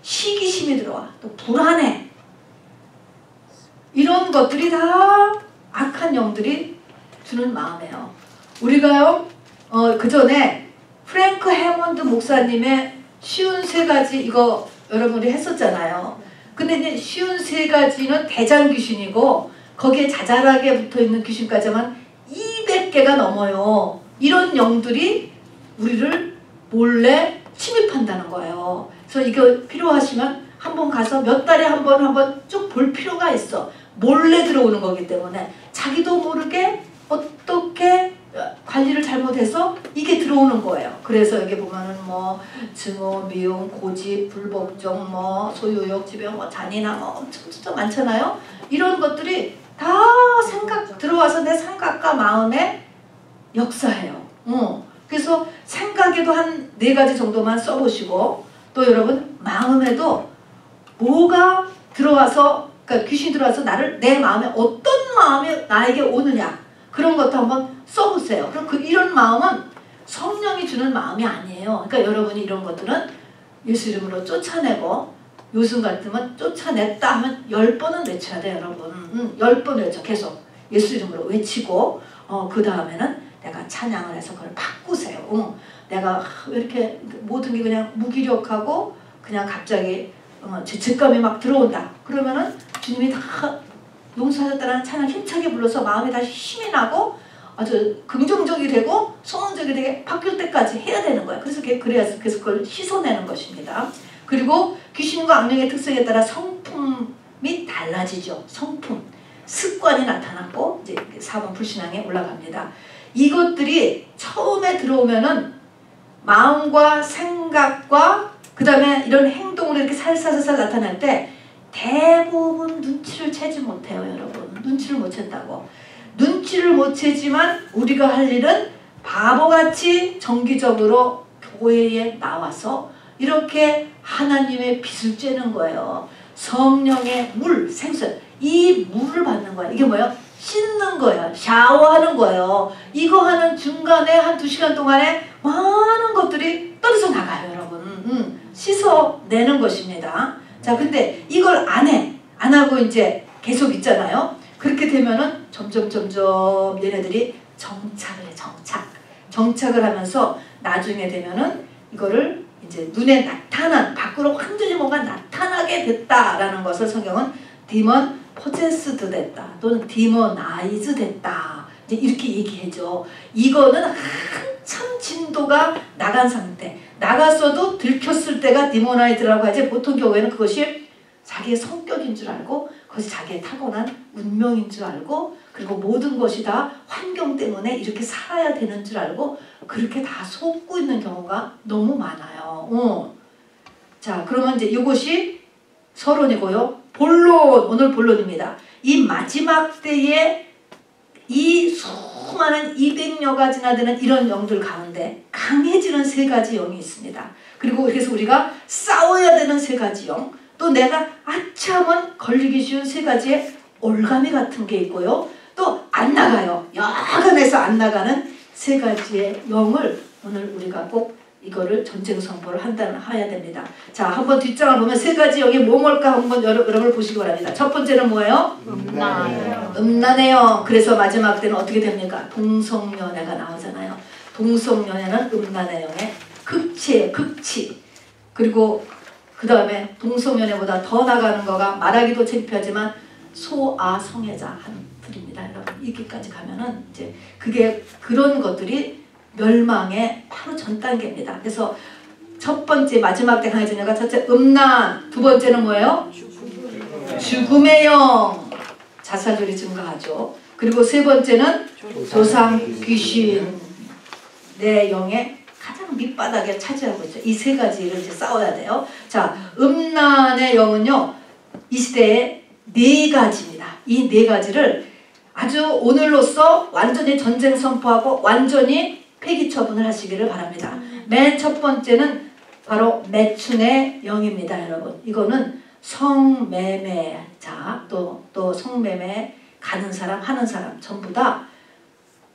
시기심이 들어와. 또 불안해. 이런 것들이 다 악한 영들이 주는 마음이에요. 우리가요 그 전에 프랭크 해먼드 목사님의 쉬운 세 가지 이거 여러분이 했었잖아요. 근데 이제 쉬운 세 가지는 대장 귀신이고 거기에 자잘하게 붙어있는 귀신까지만 200개가 넘어요. 이런 영들이 우리를 몰래 침입한다는 거예요. 그래서 이거 필요하시면 한번 가서 몇 달에 한 번 쭉 볼 필요가 있어. 몰래 들어오는 거기 때문에 자기도 모르게 어떻게 관리를 잘못해서 이게 들어오는 거예요. 그래서 여기 보면은 뭐 증오, 미움, 고집, 불복종, 뭐 소유욕, 지병, 뭐 잔인함, 뭐 엄청 많잖아요. 이런 것들이 다 생각 들어와서 내 생각과 마음에 역사해요. 그래서 생각에도 한 4가지 정도만 써보시고 또 여러분 마음에도 뭐가 들어와서 그러니까 귀신이 들어와서 내 마음에 어떤 마음이 나에게 오느냐 그런 것도 한번 써보세요. 그럼 이런 마음은 성령이 주는 마음이 아니에요. 그러니까 여러분이 이런 것들은 예수 이름으로 쫓아내고 요즘 같으면 쫓아냈다 하면 10번은 외쳐야 돼요. 여러분 10번 외쳐 계속 예수 이름으로 외치고 그 다음에는 내가 찬양을 해서 그걸 바꾸세요. 내가 왜 이렇게 모든 게 그냥 무기력하고 그냥 갑자기 죄책감이 막 들어온다. 그러면은 주님이 다 용서하셨다는 찬양 힘차게 불러서 마음에 다시 힘이 나고 아주 긍정적이 되고 소원적이 되게 바뀔 때까지 해야 되는 거예요. 그래서 그래서 그걸 씻어내는 것입니다. 그리고 귀신과 악령의 특성에 따라 성품이 달라지죠. 성품, 습관이 나타나고 이제 4번 불신앙에 올라갑니다. 이것들이 처음에 들어오면은 마음과 생각과 그 다음에 이런 행동으로 이렇게 살살살살 나타날 때 대부분 눈치를 채지 못해요. 여러분 눈치를 못 챘다고. 눈치를 못 채지만 우리가 할 일은 바보같이 정기적으로 교회에 나와서 이렇게 하나님의 빛을 쬐는 거예요. 성령의 물, 생수, 이 물을 받는 거예요. 이게 뭐예요? 씻는 거예요. 샤워하는 거예요. 이거 하는 중간에 한 2시간 동안에 많은 것들이 떨어져 나가요. 여러분 씻어내는 것입니다. 자, 근데 이걸 안 하고 이제 계속 있잖아요. 그렇게 되면은 점점 얘네들이 정착을 해. 정착을 하면서 나중에 되면은 이거를 이제 눈에 나타난 밖으로 완전히 뭔가 나타나게 됐다라는 것을 성경은 디먼 포제스드 됐다 또는 디머나이즈 됐다 이제 이렇게 얘기해줘. 이거는 한참 진도가 나간 상태, 나갔어도 들켰을 때가 디모나이드라고 하지. 보통 경우에는 그것이 자기의 성격인 줄 알고 그것이 자기의 타고난 운명인 줄 알고 그리고 모든 것이 다 환경 때문에 이렇게 살아야 되는 줄 알고 그렇게 다 속고 있는 경우가 너무 많아요. 자, 그러면 이제 이것이 서론이고요. 본론, 오늘 본론입니다. 이 마지막 때에 이 수많은 200여 가지나 되는 이런 영들 가운데 강해지는 3가지 영이 있습니다. 그리고 그래서 우리가 싸워야 되는 3가지 영, 또 내가 아차하면 걸리기 쉬운 3가지의 올가미 같은 게 있고요. 또 안 나가요. 여간해서 안 나가는 3가지의 영을 오늘 우리가 꼭 이거를 전쟁 선포를 해야 됩니다. 자, 한번 뒷장을 보면 3가지 영이 뭘까 한번 여러분 보시기 바랍니다. 첫 번째는 뭐예요? 음란해요. 그래서 마지막 때는 어떻게 됩니까? 동성연애가 나오잖아요. 동성연애는 음란의 영의 극치예요. 극치. 그리고 그 다음에 동성연애보다 더 나가는 거가 말하기도 창피하지만 소아성애자 한둘입니다. 여러분 여기까지 가면은 이제 그게 그런 것들이 멸망의 바로 전 단계입니다. 그래서 첫 번째 마지막 때 강해진 영가 첫째 음란, 두 번째는 뭐예요? 죽음의 영, 자살률이 증가하죠. 그리고 세 번째는 조상 귀신, 내 영의 가장 밑바닥에 차지하고 있죠. 이 3가지를 이제 싸워야 돼요. 자, 음란의 영은요 이 시대에 4가지입니다. 이 4가지를 아주 오늘로써 완전히 전쟁 선포하고 완전히 폐기 처분을 하시기를 바랍니다. 맨 첫 번째는 바로 매춘의 영입니다. 여러분 이거는 성매매자 또 성매매 가는 사람 하는 사람 전부 다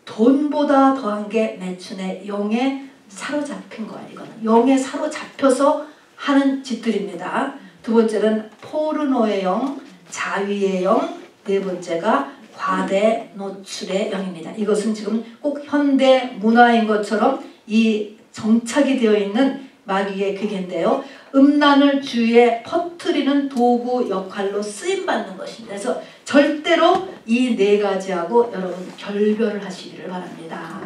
돈보다 더한 게 매춘의 영에 사로잡힌 거예요. 이거는 영에 사로잡혀서 하는 짓들입니다. 두 번째는 포르노의 영, 자위의 영, 네 번째가 과대 노출의 영입니다. 이것은 지금 꼭 현대 문화인 것처럼 이 정착이 되어 있는 마귀의 괴계인데요. 음란을 주위에 퍼뜨리는 도구 역할로 쓰임받는 것입니다. 그래서 절대로 이 네 가지하고 여러분 결별을 하시기를 바랍니다.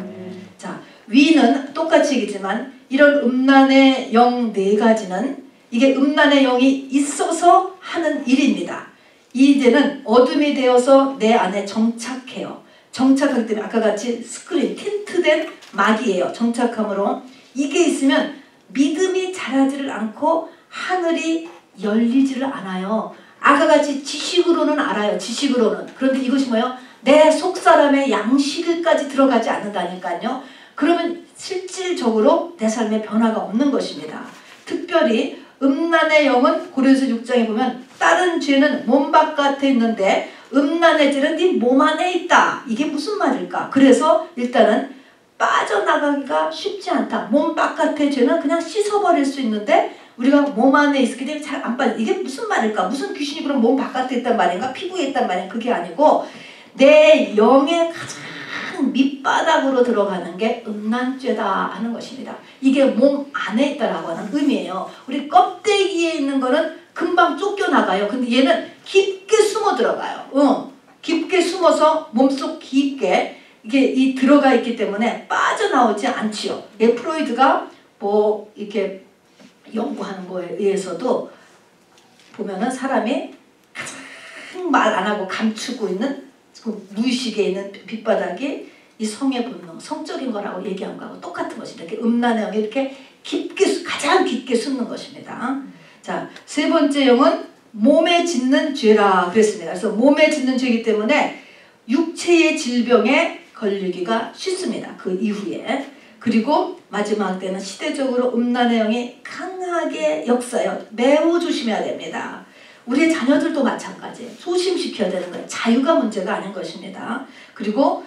자, 위는 똑같이 얘기지만 이런 음란의 영 네 가지는 이게 음란의 영이 있어서 하는 일입니다. 이제는 어둠이 되어서 내 안에 정착해요. 정착하기 때문에 아까 같이 스크린, 틴트된 마귀예요. 정착함으로 이게 있으면 믿음이 자라지를 않고 하늘이 열리지를 않아요. 아까 같이 지식으로는 알아요. 지식으로는. 그런데 이것이 뭐예요? 내 속사람의 양식을까지 들어가지 않는다니까요. 그러면 실질적으로 내 삶에 변화가 없는 것입니다. 특별히 음란의 영은 고린도서 6장에 보면 다른 죄는 몸 바깥에 있는데 음란의 죄는 네 몸 안에 있다. 이게 무슨 말일까? 그래서 일단은 빠져나가기가 쉽지 않다. 몸 바깥의 죄는 그냥 씻어버릴 수 있는데 우리가 몸 안에 있기 때문에 잘 안 빠져. 이게 무슨 말일까? 무슨 귀신이 그럼 몸 바깥에 있단 말인가? 피부에 있단 말인가? 그게 아니고 내 영의 가장 밑바닥으로 들어가는 게 음란죄다 하는 것입니다. 이게 몸 안에 있다라고 하는 의미예요. 우리 껍데기에 있는 거는 금방 쫓겨나가요. 근데 얘는 깊게 숨어 들어가요. 깊게 숨어서 몸속 깊게 이게 들어가 있기 때문에 빠져나오지 않지요. 프로이드가 뭐 이렇게 연구하는 거에 의해서도 보면은 사람이 가장 말 안 하고 감추고 있는 그 무의식에 있는 빗바닥이 이 성의 본능, 성적인 거라고 얘기한 거하고 똑같은 것입니다. 이렇게 음란의 영이 이렇게 깊게, 가장 깊게 숨는 것입니다. 자, 세 번째 영은 몸에 짓는 죄라 그랬습니다. 그래서 몸에 짓는 죄이기 때문에 육체의 질병에 걸리기가 쉽습니다. 그 이후에. 그리고 마지막 때는 시대적으로 음란의 영이 강하게 역사해요. 매우 조심해야 됩니다. 우리의 자녀들도 마찬가지예요. 소심시켜야 되는 거예요. 자유가 문제가 아닌 것입니다. 그리고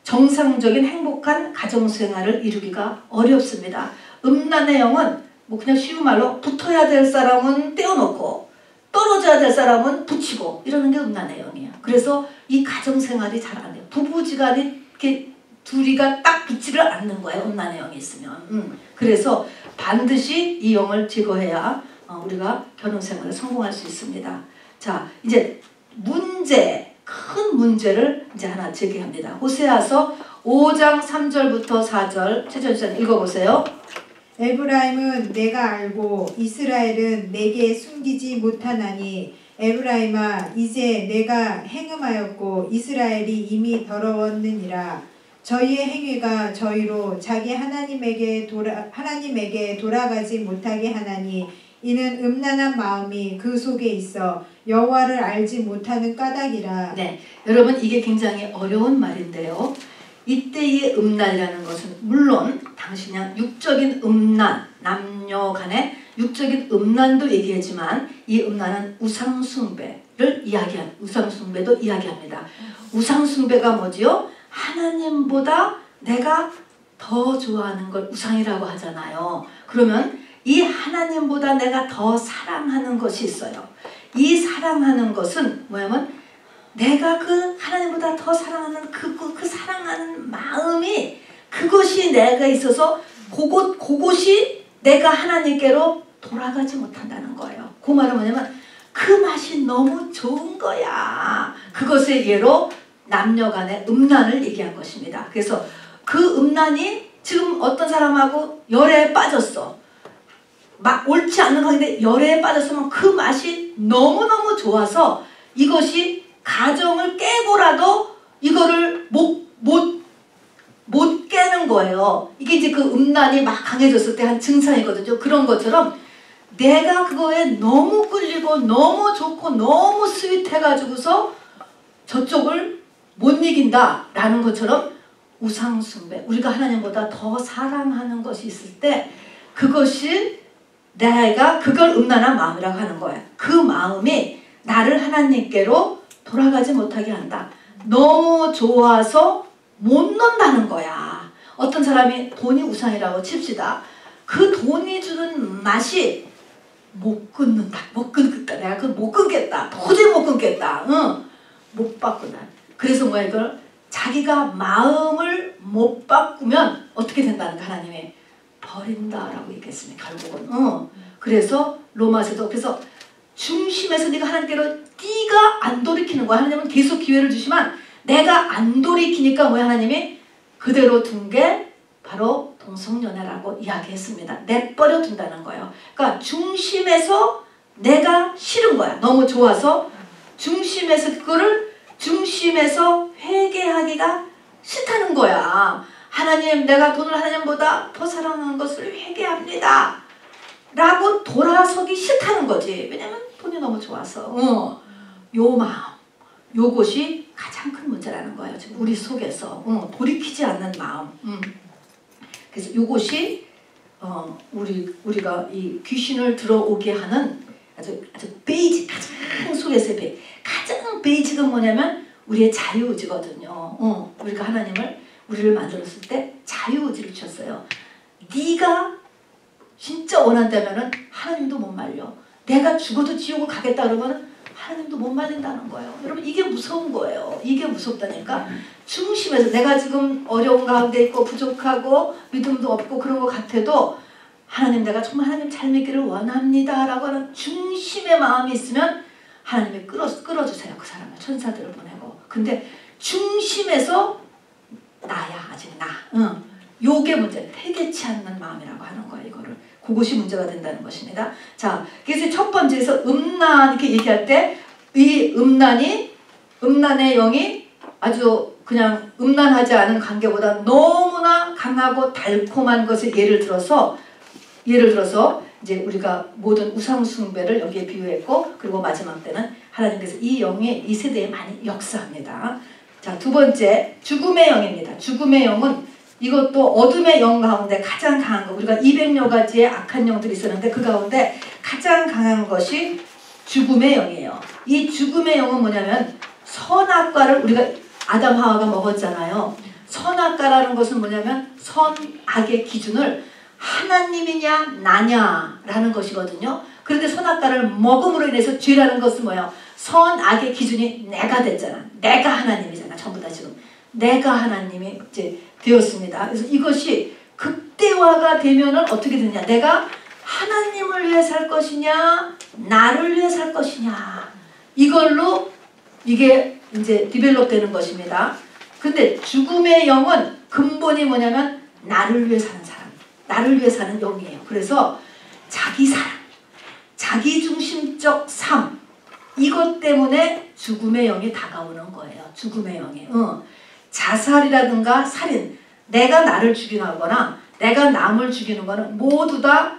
정상적인 행복한 가정생활을 이루기가 어렵습니다. 음란의 영은 뭐 그냥 쉬운 말로 붙어야 될 사람은 떼어놓고 떨어져야 될 사람은 붙이고 이러는 게 음란의 영이에요. 그래서 이 가정생활이 잘 안 돼요. 부부지간이 이렇게 둘이가 딱 붙지를 않는 거예요. 음란의 영이 있으면. 그래서 반드시 이 영을 제거해야 우리가 결혼생활에 성공할 수 있습니다. 자, 이제 큰 문제를 이제 하나 제기합니다. 호세아서 5장 3절부터 4절 최전선 읽어보세요. 에브라임은 내가 알고 이스라엘은 내게 숨기지 못하나니 에브라임아 이제 내가 행음하였고 이스라엘이 이미 더러웠느니라. 저희의 행위가 저희로 자기 하나님에게 돌아가지 못하게 하나니 이는 음란한 마음이 그 속에 있어 여호와를 알지 못하는 까닭이라. 네, 여러분 이게 굉장히 어려운 말인데요. 이때의 음란이라는 것은 물론 당신이 육적인 음란, 남녀 간의 육적인 음란도 얘기하지만 이 음란은 우상숭배를 우상숭배도 이야기합니다. 우상숭배가 뭐지요? 하나님보다 내가 더 좋아하는 걸 우상이라고 하잖아요. 그러면 이 하나님보다 내가 더 사랑하는 것이 있어요. 이 사랑하는 것은 뭐냐면 내가 그 하나님보다 더 사랑하는 그 사랑하는 마음이 그것이 내가 있어서 그것이 내가 하나님께로 돌아가지 못한다는 거예요. 그 말은 뭐냐면 그 맛이 너무 좋은 거야. 그것의 예로 남녀 간의 음란을 얘기한 것입니다. 그래서 그 음란이 지금 어떤 사람하고 열애에 빠졌어. 막 옳지 않는 건데 열애에 빠졌으면 그 맛이 너무너무 좋아서 이것이 가정을 깨고라도 이거를 못 깨는 거예요. 이게 이제 그 음란이 막 강해졌을 때 한 증상이거든요. 그런 것처럼 내가 그거에 너무 끌리고 너무 좋고 너무 스윗해가지고서 저쪽을 못 이긴다 라는 것처럼 우상숭배, 우리가 하나님보다 더 사랑하는 것이 있을 때 그것이 내가 그걸 음란한 마음이라고 하는 거예요. 그 마음이 나를 하나님께로 돌아가지 못하게 한다. 너무 좋아서 못 논다는 거야. 어떤 사람이 돈이 우상이라고 칩시다. 그 돈이 주는 맛이 못 끊는다. 못 끊겠다. 내가 그걸 못 끊겠다. 도저히 못 끊겠다. 못 바꾼다. 그래서 뭐야 이걸 자기가 마음을 못 바꾸면 어떻게 된다는 거 하나님이 버린다라고 얘기했습니다. 결국은. 그래서 로마서도 그래서 중심에서 네가 하나님께로 네가 안 돌이키는 거야. 하나님은 계속 기회를 주시면 내가 안 돌이키니까 뭐야 하나님이 그대로 둔 게 바로 동성연애라고 이야기했습니다. 내버려 둔다는 거예요. 그러니까 중심에서 내가 싫은 거야. 너무 좋아서 중심에서 그거를 중심에서 회개하기가 싫다는 거야. 하나님 내가 돈을 하나님보다 더 사랑하는 것을 회개합니다. 라고 돌아서기 싫다는 거지. 왜냐면 돈이 너무 좋아서. 요 마음. 요것이 가장 큰 문제라는 거예요. 지금 우리 속에서. 돌이키지 않는 마음. 그래서 요것이 우리가 이 귀신을 들어오게 하는 아주 베이직 가장 속에서의 베이직. 가장 베이직은 뭐냐면 우리의 자유의지거든요. 우리가 우리를 만들었을 때 자유의지를 주셨어요. 네가 진짜 원한다면은 하나님도 못 말려. 내가 죽어도 지옥을 가겠다 그러면은 하나님도 못 말린다는 거예요. 여러분 이게 무서운 거예요. 이게 무섭다니까. 중심에서 내가 지금 어려운 가운데 있고 부족하고 믿음도 없고 그런 것 같아도 하나님 내가 정말 하나님 잘 믿기를 원합니다 라고 하는 중심의 마음이 있으면 하나님이 끌어주세요. 그 사람을 천사들을 보내고. 근데 중심에서 나야 아직 나. 요게 문제. 회개치 않는 마음이라고 하는 거예요. 이거를. 그것이 문제가 된다는 것입니다. 자, 그래서 첫 번째에서 음란 이렇게 얘기할 때 이 음란의 영이 아주 그냥 음란하지 않은 관계보다 너무나 강하고 달콤한 것을 예를 들어서 이제 우리가 모든 우상 숭배를 여기에 비유했고 그리고 마지막 때는 하나님께서 이 영이 이 세대에 많이 역사합니다. 자, 두 번째 죽음의 영입니다. 죽음의 영은 이것도 어둠의 영 가운데 가장 강한 거. 우리가 200여 가지의 악한 영들이 있었는데 그 가운데 가장 강한 것이 죽음의 영이에요. 이 죽음의 영은 뭐냐면 선악과를 우리가 아담 하와가 먹었잖아요. 선악과라는 것은 뭐냐면 선악의 기준을 하나님이냐 나냐라는 것이거든요. 그런데 선악과를 먹음으로 인해서 죄라는 것은 뭐예요? 선악의 기준이 내가 됐잖아. 내가 하나님이잖아. 전부 다 지금. 내가 하나님이 이제 되었습니다. 그래서 이것이 극대화가 되면은 어떻게 되냐? 내가 하나님을 위해 살 것이냐, 나를 위해 살 것이냐. 이걸로 이게 이제 디벨롭 되는 것입니다. 근데 죽음의 영은 근본이 뭐냐면 나를 위해 사는 사람, 나를 위해 사는 영이에요. 그래서 자기 사랑, 자기 중심적 삶, 이것 때문에 죽음의 영이 다가오는 거예요. 죽음의 영이. 자살이라든가 살인, 내가 나를 죽이거나 내가 남을 죽이는 거는 모두 다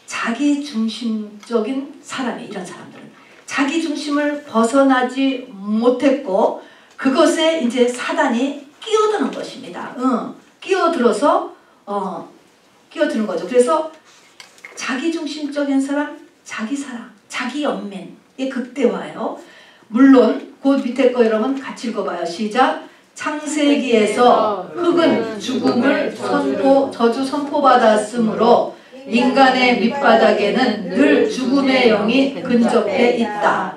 자기 중심적인 사람이 이런 사람들은 자기 중심을 벗어나지 못했고 그것에 이제 사단이 끼어드는 것입니다. 끼어들어서 끼어드는 거죠. 그래서 자기 중심적인 사람, 자기 사랑, 자기 연민의 극대화예요. 물론 그 밑에 거 여러분 같이 읽어봐요. 시작. 창세기에서 흙은 죽음을 저주 선포받았으므로 인간의 밑바닥에는 늘 죽음의 영이 근접해 있다.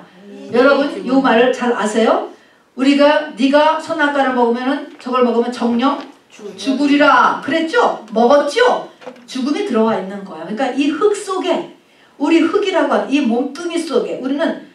여러분 이 말을 잘 아세요? 우리가 네가 선악과를 먹으면은 저걸 먹으면 정령 죽으리라 그랬죠? 먹었죠? 죽음이 들어와 있는 거예요. 그러니까 이 흙 속에 우리 흙이라고 하는 이 몸뚱이 속에 우리는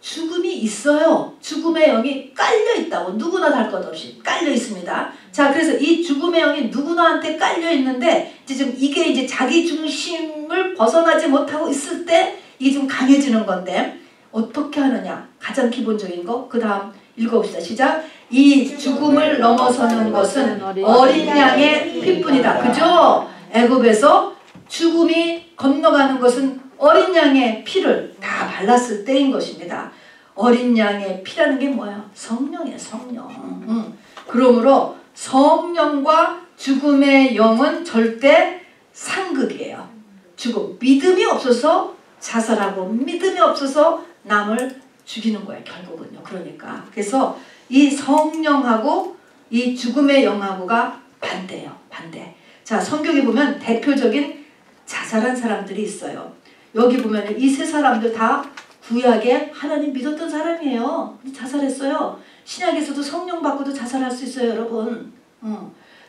죽음이 있어요. 죽음의 영이 깔려 있다고. 누구나 할 것 없이 깔려 있습니다. 자, 그래서 이 죽음의 영이 누구나한테 깔려 있는데 지금 이게 이제 자기 중심을 벗어나지 못하고 있을 때 이게 좀 강해지는 건데 어떻게 하느냐? 가장 기본적인 거. 그 다음 읽어봅시다. 시작. 이 죽음을 넘어서는 것은 어린 양의 피뿐이다. 그죠? 애굽에서 죽음이 건너가는 것은 어린 양의 피를 다 발랐을 때인 것입니다. 어린 양의 피라는 게 뭐예요? 성령이에요. 성령. 그러므로 성령과 죽음의 영은 절대 상극이에요. 죽음. 믿음이 없어서 자살하고 믿음이 없어서 남을 죽이는 거예요. 결국은요. 그러니까. 그래서 이 성령하고 이 죽음의 영하고가 반대예요. 반대. 자, 성경에 보면 대표적인 자살한 사람들이 있어요. 여기 보면 이 세 사람들 다 구약에 하나님 믿었던 사람이에요. 자살했어요. 신약에서도 성령 받고도 자살할 수 있어요, 여러분.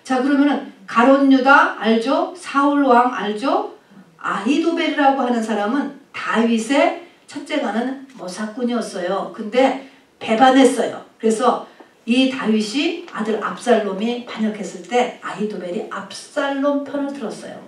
자, 그러면은 가룟 유다 알죠? 사울 왕 알죠? 아히도벨이라고 하는 사람은 다윗의 첫째가는 모사꾼이었어요. 근데 배반했어요. 그래서 이 다윗이 아들 압살롬이 반역했을 때 아히도벨이 압살롬 편을 들었어요.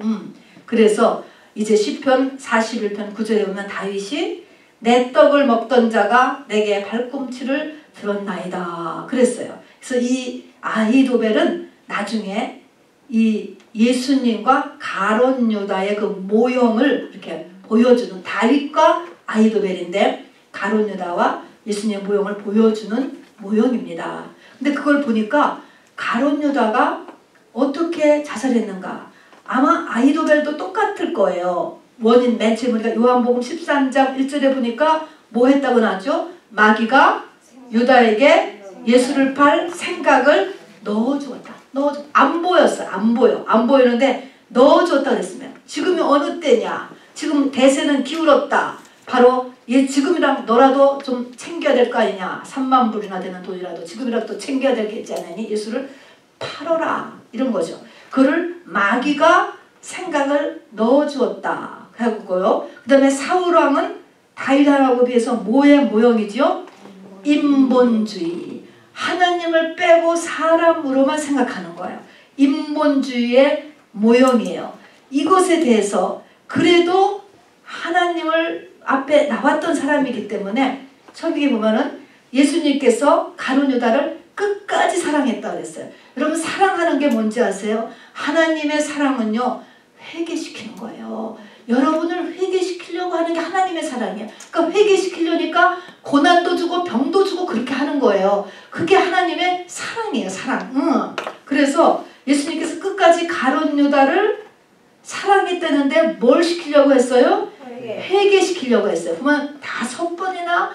그래서 이제 시편 41편 9절에 보면 다윗이 내 떡을 먹던 자가 내게 발꿈치를 들었나이다 그랬어요. 그래서 이 아히도벨은 나중에 이 예수님과 가룟 유다의 그 모형을 이렇게 보여주는, 다윗과 아히도벨인데 가룟 유다와 예수님의 모형을 보여주는 모형입니다. 근데 그걸 보니까 가룟 유다가 어떻게 자살했는가? 아마 아히도벨도 똑같을 거예요. 원인 맨 처음에 우리가 요한복음 13장 1절에 보니까 뭐 했다고 나왔죠? 마귀가 유다에게 예수를 팔 생각을 넣어주었다. 안 보였어. 안 보이는데 넣어줬다 그랬으면 지금이 어느 때냐? 지금 대세는 기울었다. 바로 지금이랑 너라도 좀 챙겨야 될 거 아니냐. 3만 불이나 되는 돈이라도 지금이라도 또 챙겨야 되겠지 않으니 예수를 팔어라. 이런 거죠. 그를 마귀가 생각을 넣어주었다. 하고요. 그 다음에 사울왕은 다윗왕하고 비해서 뭐의 모형이지요? 인본주의. 하나님을 빼고 사람으로만 생각하는 거예요. 인본주의의 모형이에요. 이것에 대해서 그래도 하나님을 앞에 나왔던 사람이기 때문에 성경에 보면은 예수님께서 가룟 유다를 끝까지 사랑했다고 그랬어요. 여러분 사랑하는 게 뭔지 아세요? 하나님의 사랑은요 회개시키는 거예요. 여러분을 회개시키려고 하는 게 하나님의 사랑이에요. 그러니까 회개시키려니까 고난도 주고 병도 주고 그렇게 하는 거예요. 그게 하나님의 사랑이에요. 사랑. 그래서 예수님께서 끝까지 가룟 유다를 사랑했다는데 뭘 시키려고 했어요? 회개시키려고 했어요. 그러면 5번이나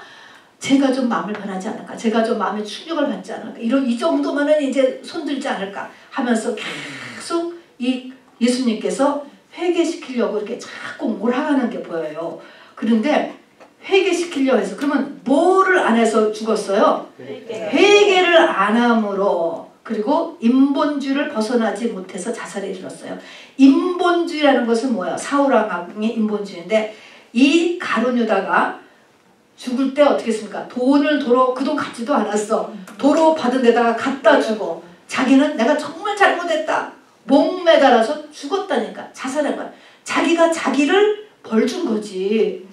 제가 좀 마음을 변하지 않을까? 제가 좀 마음의 충격을 받지 않을까? 이 정도면은 이제 손들지 않을까? 하면서 계속 이 예수님께서 회개시키려고 이렇게 자꾸 몰아가는 게 보여요. 그런데 회개시키려고 해서 그러면 뭐를 안 해서 죽었어요? 회개를 안 함으로 그리고 인본주의를 벗어나지 못해서 자살에 이르렀어요. 인본주의라는 것은 뭐예요? 사울왕의 인본주의인데 이 가룟 유다가 죽을 때 어떻게 했습니까? 돈을 도로 그 돈 갖지도 않았어. 도로 받은 데다가 갖다 주고 자기는 내가 정말 잘못했다. 목매달아서 죽었다니까. 자살한 거야. 자기가 자기를 벌준 거지.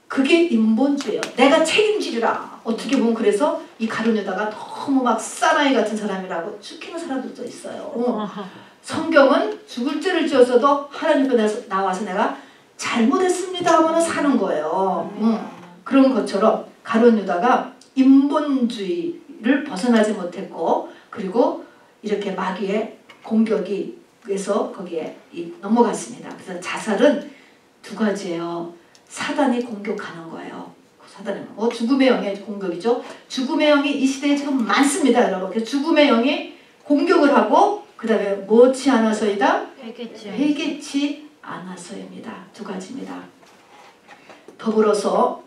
그게 인본주의예요. 내가 책임지리라. 어떻게 보면 그래서 이 가룟 유다가 너무 막 사나이 같은 사람이라고 죽이는 사람들도 있어요. 성경은 죽을 죄를 지었어도 하나님 앞에 나와서 내가 잘못했습니다 하면 사는 거예요. 그런 것처럼 가룟 유다가 인본주의를 벗어나지 못했고 그리고 이렇게 마귀의 공격이 그래서 거기에 넘어갔습니다. 그래서 자살은 2가지예요. 사단이 공격하는 거예요. 사단은 죽음의 영의 공격이죠. 죽음의 영이 이 시대에 지금 많습니다, 여러분. 그래서 죽음의 영이 공격을 하고 그 다음에 못지 않아서이다? 회개치 않아서입니다. 2가지입니다. 더불어서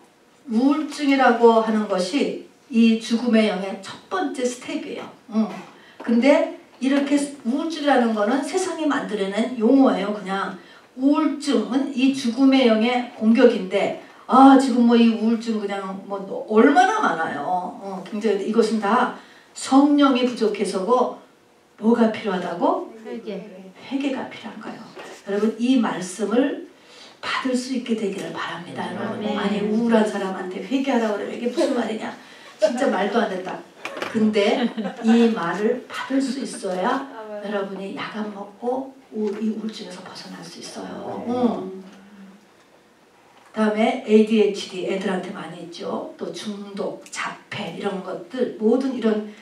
우울증이라고 하는 것이 이 죽음의 영의 첫 번째 스텝이에요. 근데 이렇게 우울증이라는 거는 세상이 만들어낸 용어예요. 그냥 우울증은 이 죽음의 영의 공격인데 지금 뭐 이 우울증 그냥 뭐 얼마나 많아요. 굉장히 이것은 다 성령이 부족해서고 뭐가 필요하다고? 회개가 필요한가요? 여러분 이 말씀을 받을 수 있게 되기를 바랍니다. 여러분 아니 우울한 사람한테 회개하라고 그러면 이게 무슨 말이냐? 진짜 말도 안 된다. 근데 이 말을 받을 수 있어야 여러분이 약안 먹고 이 우울증에서 벗어날 수 있어요. 다음에 ADHD 애들한테 많이 있죠. 또 중독, 자폐 이런 것들 모든 이런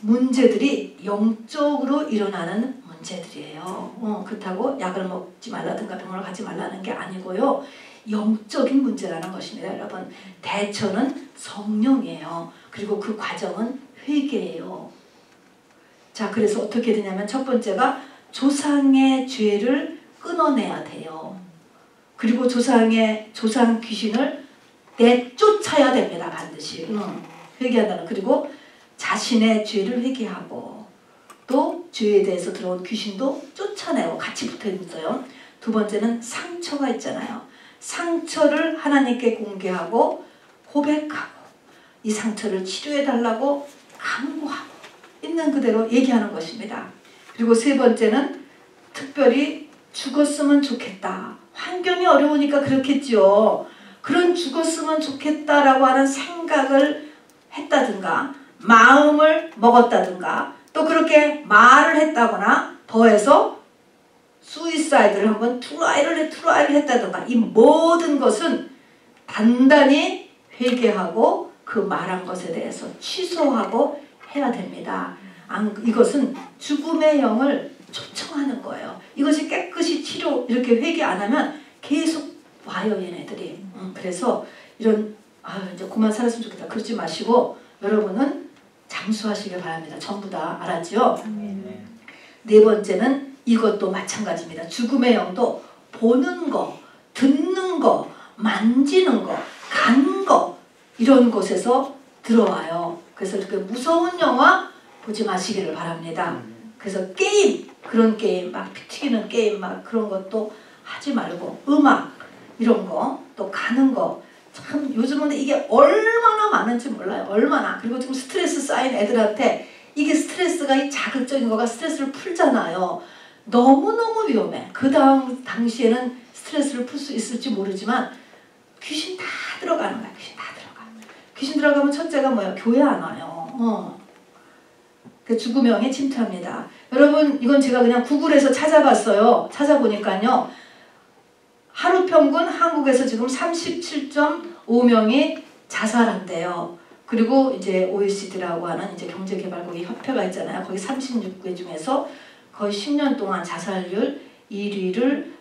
문제들이 영적으로 일어나는 문제들이에요. 그렇다고 약을 먹지 말라든가 병원을 가지 말라는 게 아니고요. 영적인 문제라는 것입니다. 여러분 대처는 성령이에요. 그리고 그 과정은 회개예요. 자 그래서 어떻게 되냐면 첫 번째가 조상의 죄를 끊어내야 돼요. 그리고 조상 귀신을 내쫓아야 됩니다. 반드시 회개한다는. 그리고 자신의 죄를 회개하고 또 죄에 대해서 들어온 귀신도 쫓아내고 같이 붙어 있어요. 두 번째는 상처가 있잖아요. 상처를 하나님께 공개하고 고백하고 이 상처를 치료해 달라고 간구하고 있는 그대로 얘기하는 것입니다. 그리고 세 번째는 특별히 죽었으면 좋겠다. 환경이 어려우니까 그렇겠지요. 그런 죽었으면 좋겠다라고 하는 생각을 했다든가 마음을 먹었다든가 또 그렇게 말을 했다거나 더해서 수이사이드를 한번 트라이를 했다든가 이 모든 것은 단단히 회개하고 그 말한 것에 대해서 취소하고 해야 됩니다. 이것은 죽음의 영을 초청하는 거예요. 이것이 깨끗이 치료 이렇게 회개 안 하면 계속 와요 얘네들이. 그래서 이런 이제 그만 살았으면 좋겠다 그러지 마시고 여러분은 장수하시길 바랍니다. 전부 다 알았죠? 네 번째는 이것도 마찬가지입니다. 죽음의 영도 보는 거, 듣는 거, 만지는 거, 가는 거 이런 곳에서 들어와요. 그래서 이렇게 무서운 영화 보지 마시기를 바랍니다. 그래서 게임, 그런 게임, 막 피 튀기는 게임 막 그런 것도 하지 말고 음악 이런 거, 또 가는 거 참 요즘은 이게 얼마나 많은지 몰라요. 얼마나. 그리고 지금 스트레스 쌓인 애들한테 이게 스트레스가 이 자극적인 거가 스트레스를 풀잖아요. 너무너무 위험해. 그 당시에는 스트레스를 풀 수 있을지 모르지만 귀신 다 들어가는 거야. 귀신 다 들어가. 귀신 들어가면 첫째가 뭐야? 교회 안 와요. 그 죽음의 영이 침투합니다. 여러분 이건 제가 그냥 구글에서 찾아봤어요. 찾아보니까요. 하루 평균 한국에서 지금 37.5명이 자살한대요. 그리고 이제 OECD라고 하는 이제 경제개발국의 협회가 있잖아요. 거기 36개 중에서 거의 10년 동안 자살률 1위를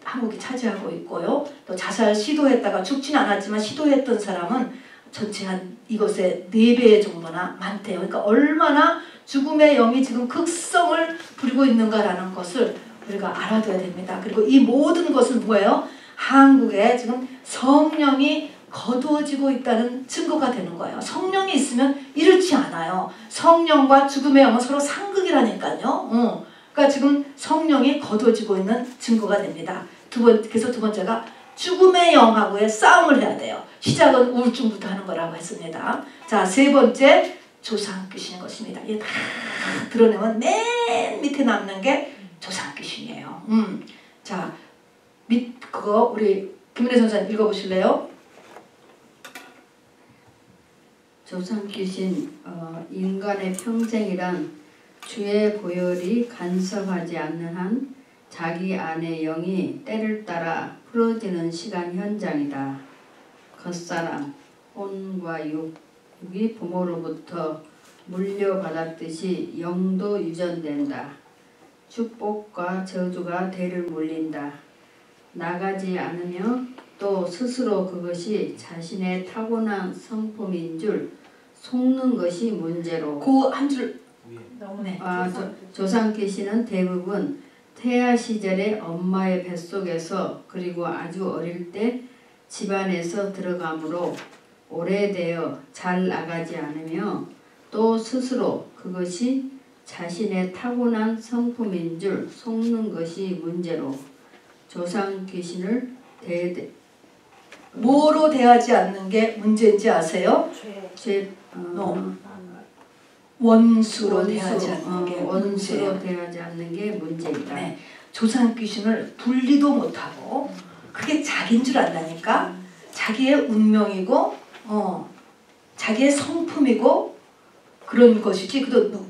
한국이 차지하고 있고요. 또 자살 시도했다가 죽진 않았지만 시도했던 사람은 전체 한 이것의 4배 정도나 많대요. 그러니까 얼마나 죽음의 영이 지금 극성을 부리고 있는가라는 것을 우리가 알아둬야 됩니다. 그리고 이 모든 것은 뭐예요? 한국에 지금 성령이 거두어지고 있다는 증거가 되는 거예요. 성령이 있으면 이렇지 않아요. 성령과 죽음의 영은 서로 상극이라니까요. 그러니까 지금 성령이 거두어지고 있는 증거가 됩니다. 그래서 두 번째가 죽음의 영하고의 싸움을 해야 돼요. 시작은 우울증부터 하는 거라고 했습니다. 자, 세 번째 조상 귀신인 것입니다. 이게 다 드러내면 맨 밑에 남는 게 조상 귀신이에요. 자, 그거 우리 김은혜 선생님 읽어보실래요? 조상 귀신 인간의 평생이란 주의 보혈이 간섭하지 않는 한 자기 안의 영이 때를 따라 풀어지는 시간 현장이다. 겉사람, 혼과 육이 부모로부터 물려받았듯이 영도 유전된다. 축복과 저주가 대를 물린다. 나가지 않으며 또 스스로 그것이 자신의 타고난 성품인 줄 속는 것이 문제로 그 한 줄 네. 조상 귀신은 대부분 태아 시절에 엄마의 뱃속에서 그리고 아주 어릴 때 집안에서 들어가므로 오래되어 잘 나가지 않으며 또 스스로 그것이 자신의 타고난 성품인 줄 속는 것이 문제로 조상 귀신을 뭐로 대하지 않는 게 문제인지 아세요? 원수로 대하지 않는 게 원수로 대하지 않는 게 문제이다. 네. 조상 귀신을 분리도 못하고 그게 자기인 줄 안다니까. 자기의 운명이고 자기의 성품이고 그런 것이지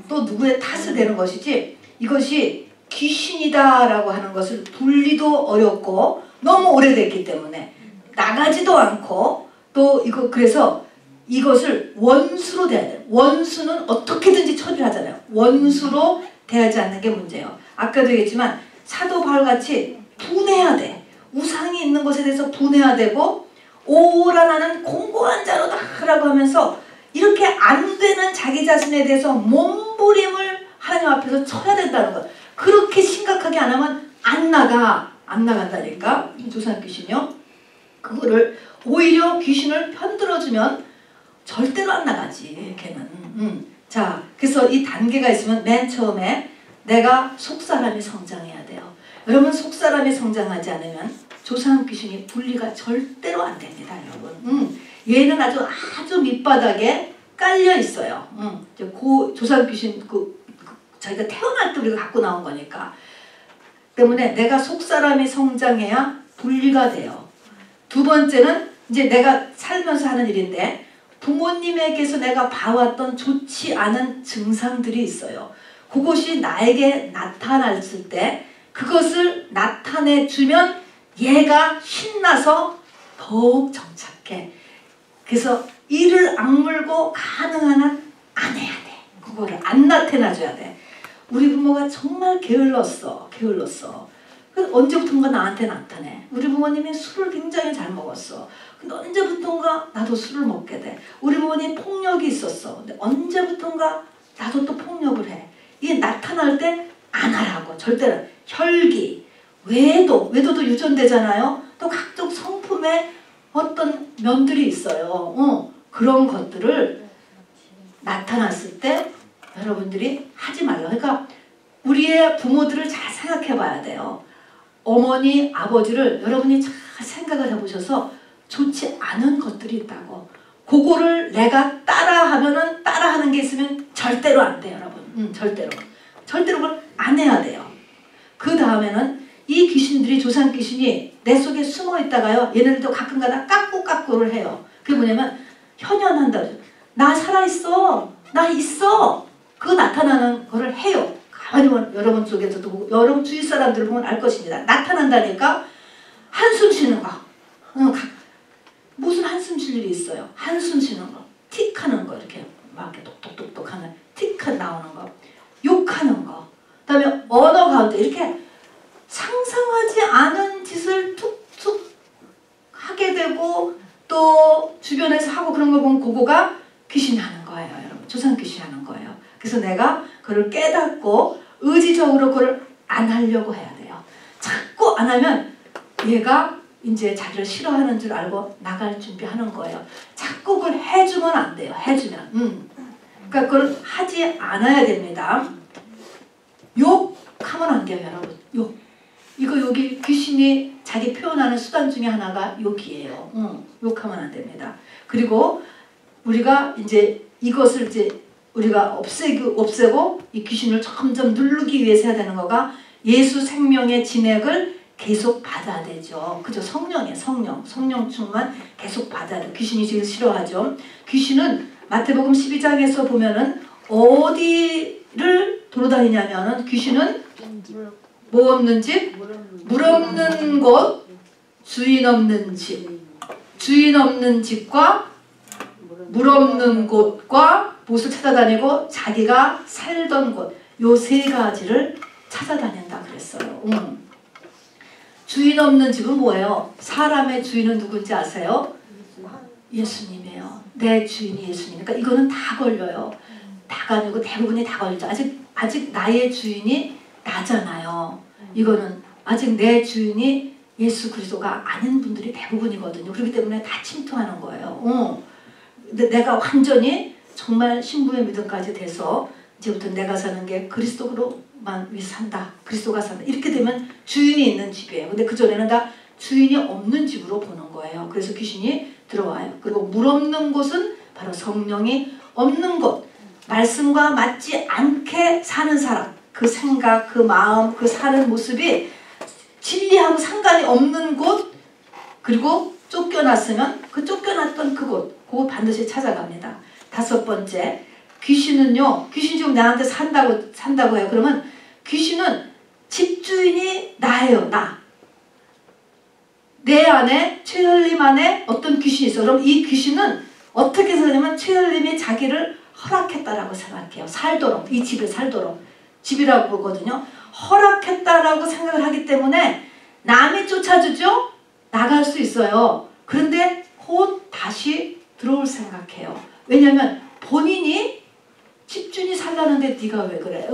또 누구의 탓을 대는 것이지 이것이 귀신이다라고 하는 것을 분리도 어렵고 너무 오래됐기 때문에 나가지도 않고 또 그래서 이것을 원수로 대해야 돼요. 원수는 어떻게든지 처리를 하잖아요. 원수로 대하지 않는 게 문제예요. 아까도 얘기했지만 사도 바울같이 분해야 돼. 우상이 있는 것에 대해서 분해야 되고 오라 나는 공고한 자로다 라고 하면서 이렇게 안 되는 자기 자신에 대해서 몸부림을 하나님 앞에서 쳐야 된다는 것. 그렇게 심각하게 안 하면 안 나간다니까. 조상 귀신이요. 그거를 오히려 귀신을 편들어주면 절대로 안 나가지 걔는. 자, 그래서 이 단계가 있으면 맨 처음에 내가 속사람이 성장해야 돼요. 여러분 속사람이 성장하지 않으면 조상 귀신이 분리가 절대로 안 됩니다, 여러분. 얘는 아주 밑바닥에 깔려 있어요. 조상 귀신 자기가 태어날 때 우리가 갖고 나온 거니까. 때문에 내가 속사람이 성장해야 분리가 돼요. 두 번째는 이제 내가 살면서 하는 일인데 부모님에게서 내가 봐왔던 좋지 않은 증상들이 있어요. 그것이 나에게 나타났을 때 그것을 나타내주면 얘가 신나서 더욱 정착해. 그래서 이를 악물고 가능한 한 안 해야 돼. 그거를 안 나타나줘야 돼. 우리 부모가 정말 게을렀어. 그래서 언제부턴가 나한테 나타내. 우리 부모님이 술을 굉장히 잘 먹었어. 근데 언제부턴가 나도 술을 먹게 돼. 우리 부모님 폭력이 있었어. 근데 언제부턴가 나도 또 폭력을 해. 이게 나타날 때 안 하라고. 절대로. 혈기, 외도도 유전되잖아요. 또 각종 성품의 어떤 면들이 있어요. 그런 것들을 나타났을 때 여러분들이 하지 말라. 그러니까 우리의 부모들을 잘 생각해 봐야 돼요. 어머니, 아버지를 여러분이 잘 생각을 해보셔서 좋지 않은 것들이 있다고. 그거를 내가 따라하면은 따라하는 게 있으면 절대로 안 돼요, 여러분. 절대로 그걸 안 해야 돼요. 그 다음에는 이 귀신들이 조상 귀신이 내 속에 숨어 있다가요. 얘네들도 가끔가다 까꾸까꾸를 해요. 그게 뭐냐면 현현한다. 나 살아있어. 나 있어. 그거 나타나는 거를 해요. 가만히 보면 여러분 속에서도 보고 여러분 주위 사람들을 보면 알 것입니다. 나타난다니까 한숨 쉬는 거. 무슨 한숨 쉴 일이 있어요. 한숨 쉬는 거. 틱 하는 거. 이렇게 막 이렇게 똑똑똑똑 하는 틱 나오는 거. 욕하는 거. 그 다음에 언어 가운데 이렇게 상상하지 않은 짓을 툭툭 하게 되고 또 주변에서 하고 그런 거 보면 그거가 귀신이 하는 거예요. 여러분. 조상 귀신이 하는 거예요. 그래서 내가 그걸 깨닫고 의지적으로 그걸 안 하려고 해야 돼요. 자꾸 안 하면 얘가 이제 자기를 싫어하는 줄 알고 나갈 준비하는 거예요. 자꾸 그걸 해주면 안 돼요. 해주면. 그러니까 그걸 하지 않아야 됩니다. 욕하면 안 돼요, 여러분. 이거 여기 귀신이 자기 표현하는 수단 중에 하나가 욕이에요. 욕하면 안 됩니다. 그리고 우리가 이제 이것을 이제 우리가 없애고 이 귀신을 점점 누르기 위해서 해야 되는 거가 예수 생명의 진액을 계속 받아야 되죠. 그죠? 성령이에요. 성령 충만 계속 받아야 돼요. 귀신이 제일 싫어하죠. 귀신은 마태복음 12장에서 보면은 어디를 돌아다니냐면은 귀신은 뭐 없는 집? 물 없는 곳, 주인 없는 집. 주인 없는 집과 물 없는 곳과 무엇을 찾아다니고 자기가 살던 곳. 요 세 가지를 찾아다닌다 그랬어요. 주인 없는 집은 뭐예요? 사람의 주인은 누군지 아세요? 예수님이에요. 내 주인이 예수님. 그러니까 이거는 다 걸려요. 다가 아니고 대부분이 다 걸리죠. 아직 나의 주인이 나잖아요. 이거는 아직 내 주인이 예수 그리스도가 아닌 분들이 대부분이거든요. 그렇기 때문에 다 침투하는 거예요. 근데 내가 완전히 정말 신부의 믿음까지 돼서 이제부터 내가 사는 게 그리스도로만 위해서 산다. 그리스도가 산다. 이렇게 되면 주인이 있는 집이에요. 근데 그전에는 다 주인이 없는 집으로 보는 거예요. 그래서 귀신이 들어와요. 그리고 물 없는 곳은 바로 성령이 없는 곳. 말씀과 맞지 않게 사는 사람. 그 생각, 그 마음, 그 사는 모습이 진리하고 상관이 없는 곳. 그리고 쫓겨났으면 그 쫓겨났던 그곳. 그거 반드시 찾아갑니다. 다섯 번째. 귀신은요. 귀신 지금 나한테 산다고 해요. 그러면 귀신은 집주인이 나예요. 나. 내 안에 최열림 안에 어떤 귀신이 있어. 그럼 이 귀신은 어떻게 살냐면 최열림이 자기를 허락했다라고 생각해요. 살도록. 이 집에 살도록. 집이라고 보거든요. 허락했다라고 생각을 하기 때문에 남이 쫓아주죠? 나갈 수 있어요. 그런데 곧 다시 들어올 생각해요. 왜냐면 본인이 집주인이 살라는데 네가 왜 그래?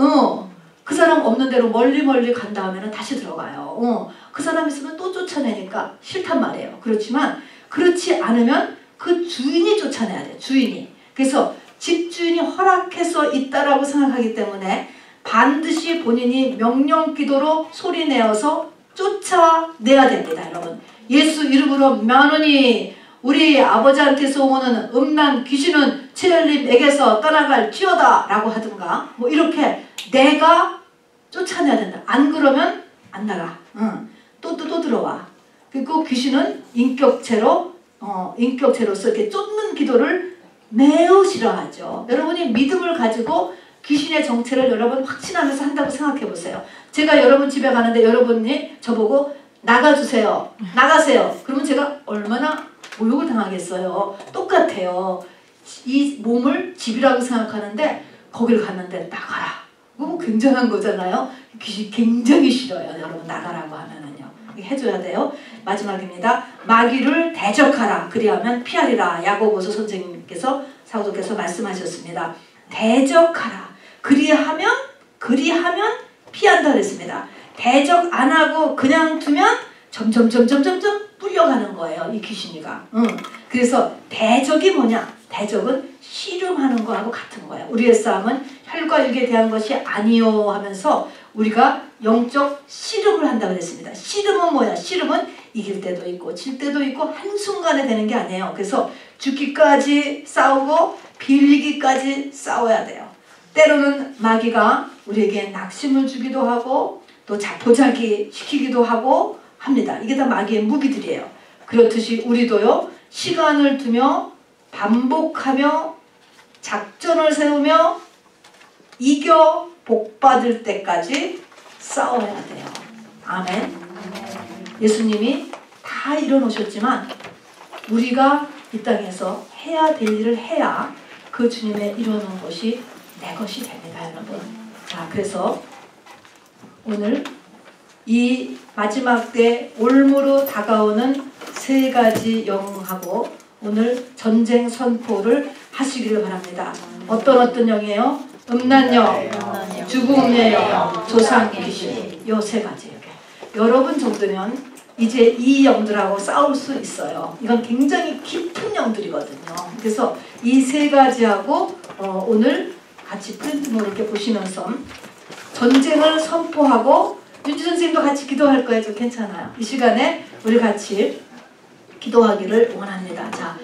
그 사람 없는 대로 멀리 간 다음에는 다시 들어가요. 그 사람 있으면 또 쫓아내니까 싫단 말이에요. 그렇지만 그렇지 않으면 그 주인이 쫓아내야 돼요. 주인이. 그래서 집주인이 허락해서 있다라고 생각하기 때문에 반드시 본인이 명령 기도로 소리내어서 쫓아내야 됩니다. 여러분, 예수 이름으로 명하노니 우리 아버지한테서 오는 음란 귀신은 칠렐립에게서 떠나갈지어다 라고 하든가 뭐 이렇게 내가 쫓아내야 된다. 안 그러면 안 나가. 또 들어와. 그리고 귀신은 인격체로서 이렇게 쫓는 기도를 매우 싫어하죠. 여러분이 믿음을 가지고 귀신의 정체를 여러분 확신하면서 한다고 생각해 보세요. 제가 여러분 집에 가는데 여러분이 저보고 나가주세요. 나가세요. 그러면 제가 얼마나 모욕을 당하겠어요. 똑같아요. 이 몸을 집이라고 생각하는데 거기를 갔는데 나가라. 그거 굉장한 거잖아요. 귀신 굉장히 싫어요. 여러분 나가라고 하면은요. 해줘야 돼요. 마지막입니다. 마귀를 대적하라. 그리하면 피하리라. 야고보서 선생님께서 사도께서 말씀하셨습니다. 대적하라. 그리하면 피한다 그랬습니다. 대적 안 하고 그냥 두면 점점 불려가는 거예요. 이 귀신이가. 그래서 대적이 뭐냐? 대적은 씨름하는 거하고 같은 거예요. 우리의 싸움은 혈과 육에 대한 것이 아니요 하면서 우리가 영적 씨름을 한다고 그랬습니다. 씨름은 뭐야? 씨름은 이길 때도 있고 질 때도 있고 한순간에 되는 게 아니에요. 그래서 죽기까지 싸우고 빌리기까지 싸워야 돼요. 때로는 마귀가 우리에게 낙심을 주기도 하고 또 자포자기 시키기도 하고 합니다. 이게 다 마귀의 무기들이에요. 그렇듯이 우리도요. 시간을 두며 반복하며 작전을 세우며 이겨 복받을 때까지 싸워야 돼요. 아멘. 예수님이 다 이뤄놓으셨지만 우리가 이 땅에서 해야 될 일을 해야 그 주님의 이뤄놓은 것이 내 것이 됩니다. 여러분. 자, 그래서 오늘 이 마지막 때 올무로 다가오는 세 가지 영하고 오늘 전쟁 선포를 하시기를 바랍니다. 어떤 영이에요? 음란영, 죽음의 영, 조상 귀신. 요 세 가지. 여러분 정도면 이제 이 영들하고 싸울 수 있어요. 이건 굉장히 깊은 영들이거든요. 그래서 이 세 가지하고 오늘 같이 프린트로 이렇게 보시면서 전쟁을 선포하고 윤주 선생님도 같이 기도할 거예요. 좀 괜찮아요. 이 시간에 우리 같이 기도하기를 원합니다. 자.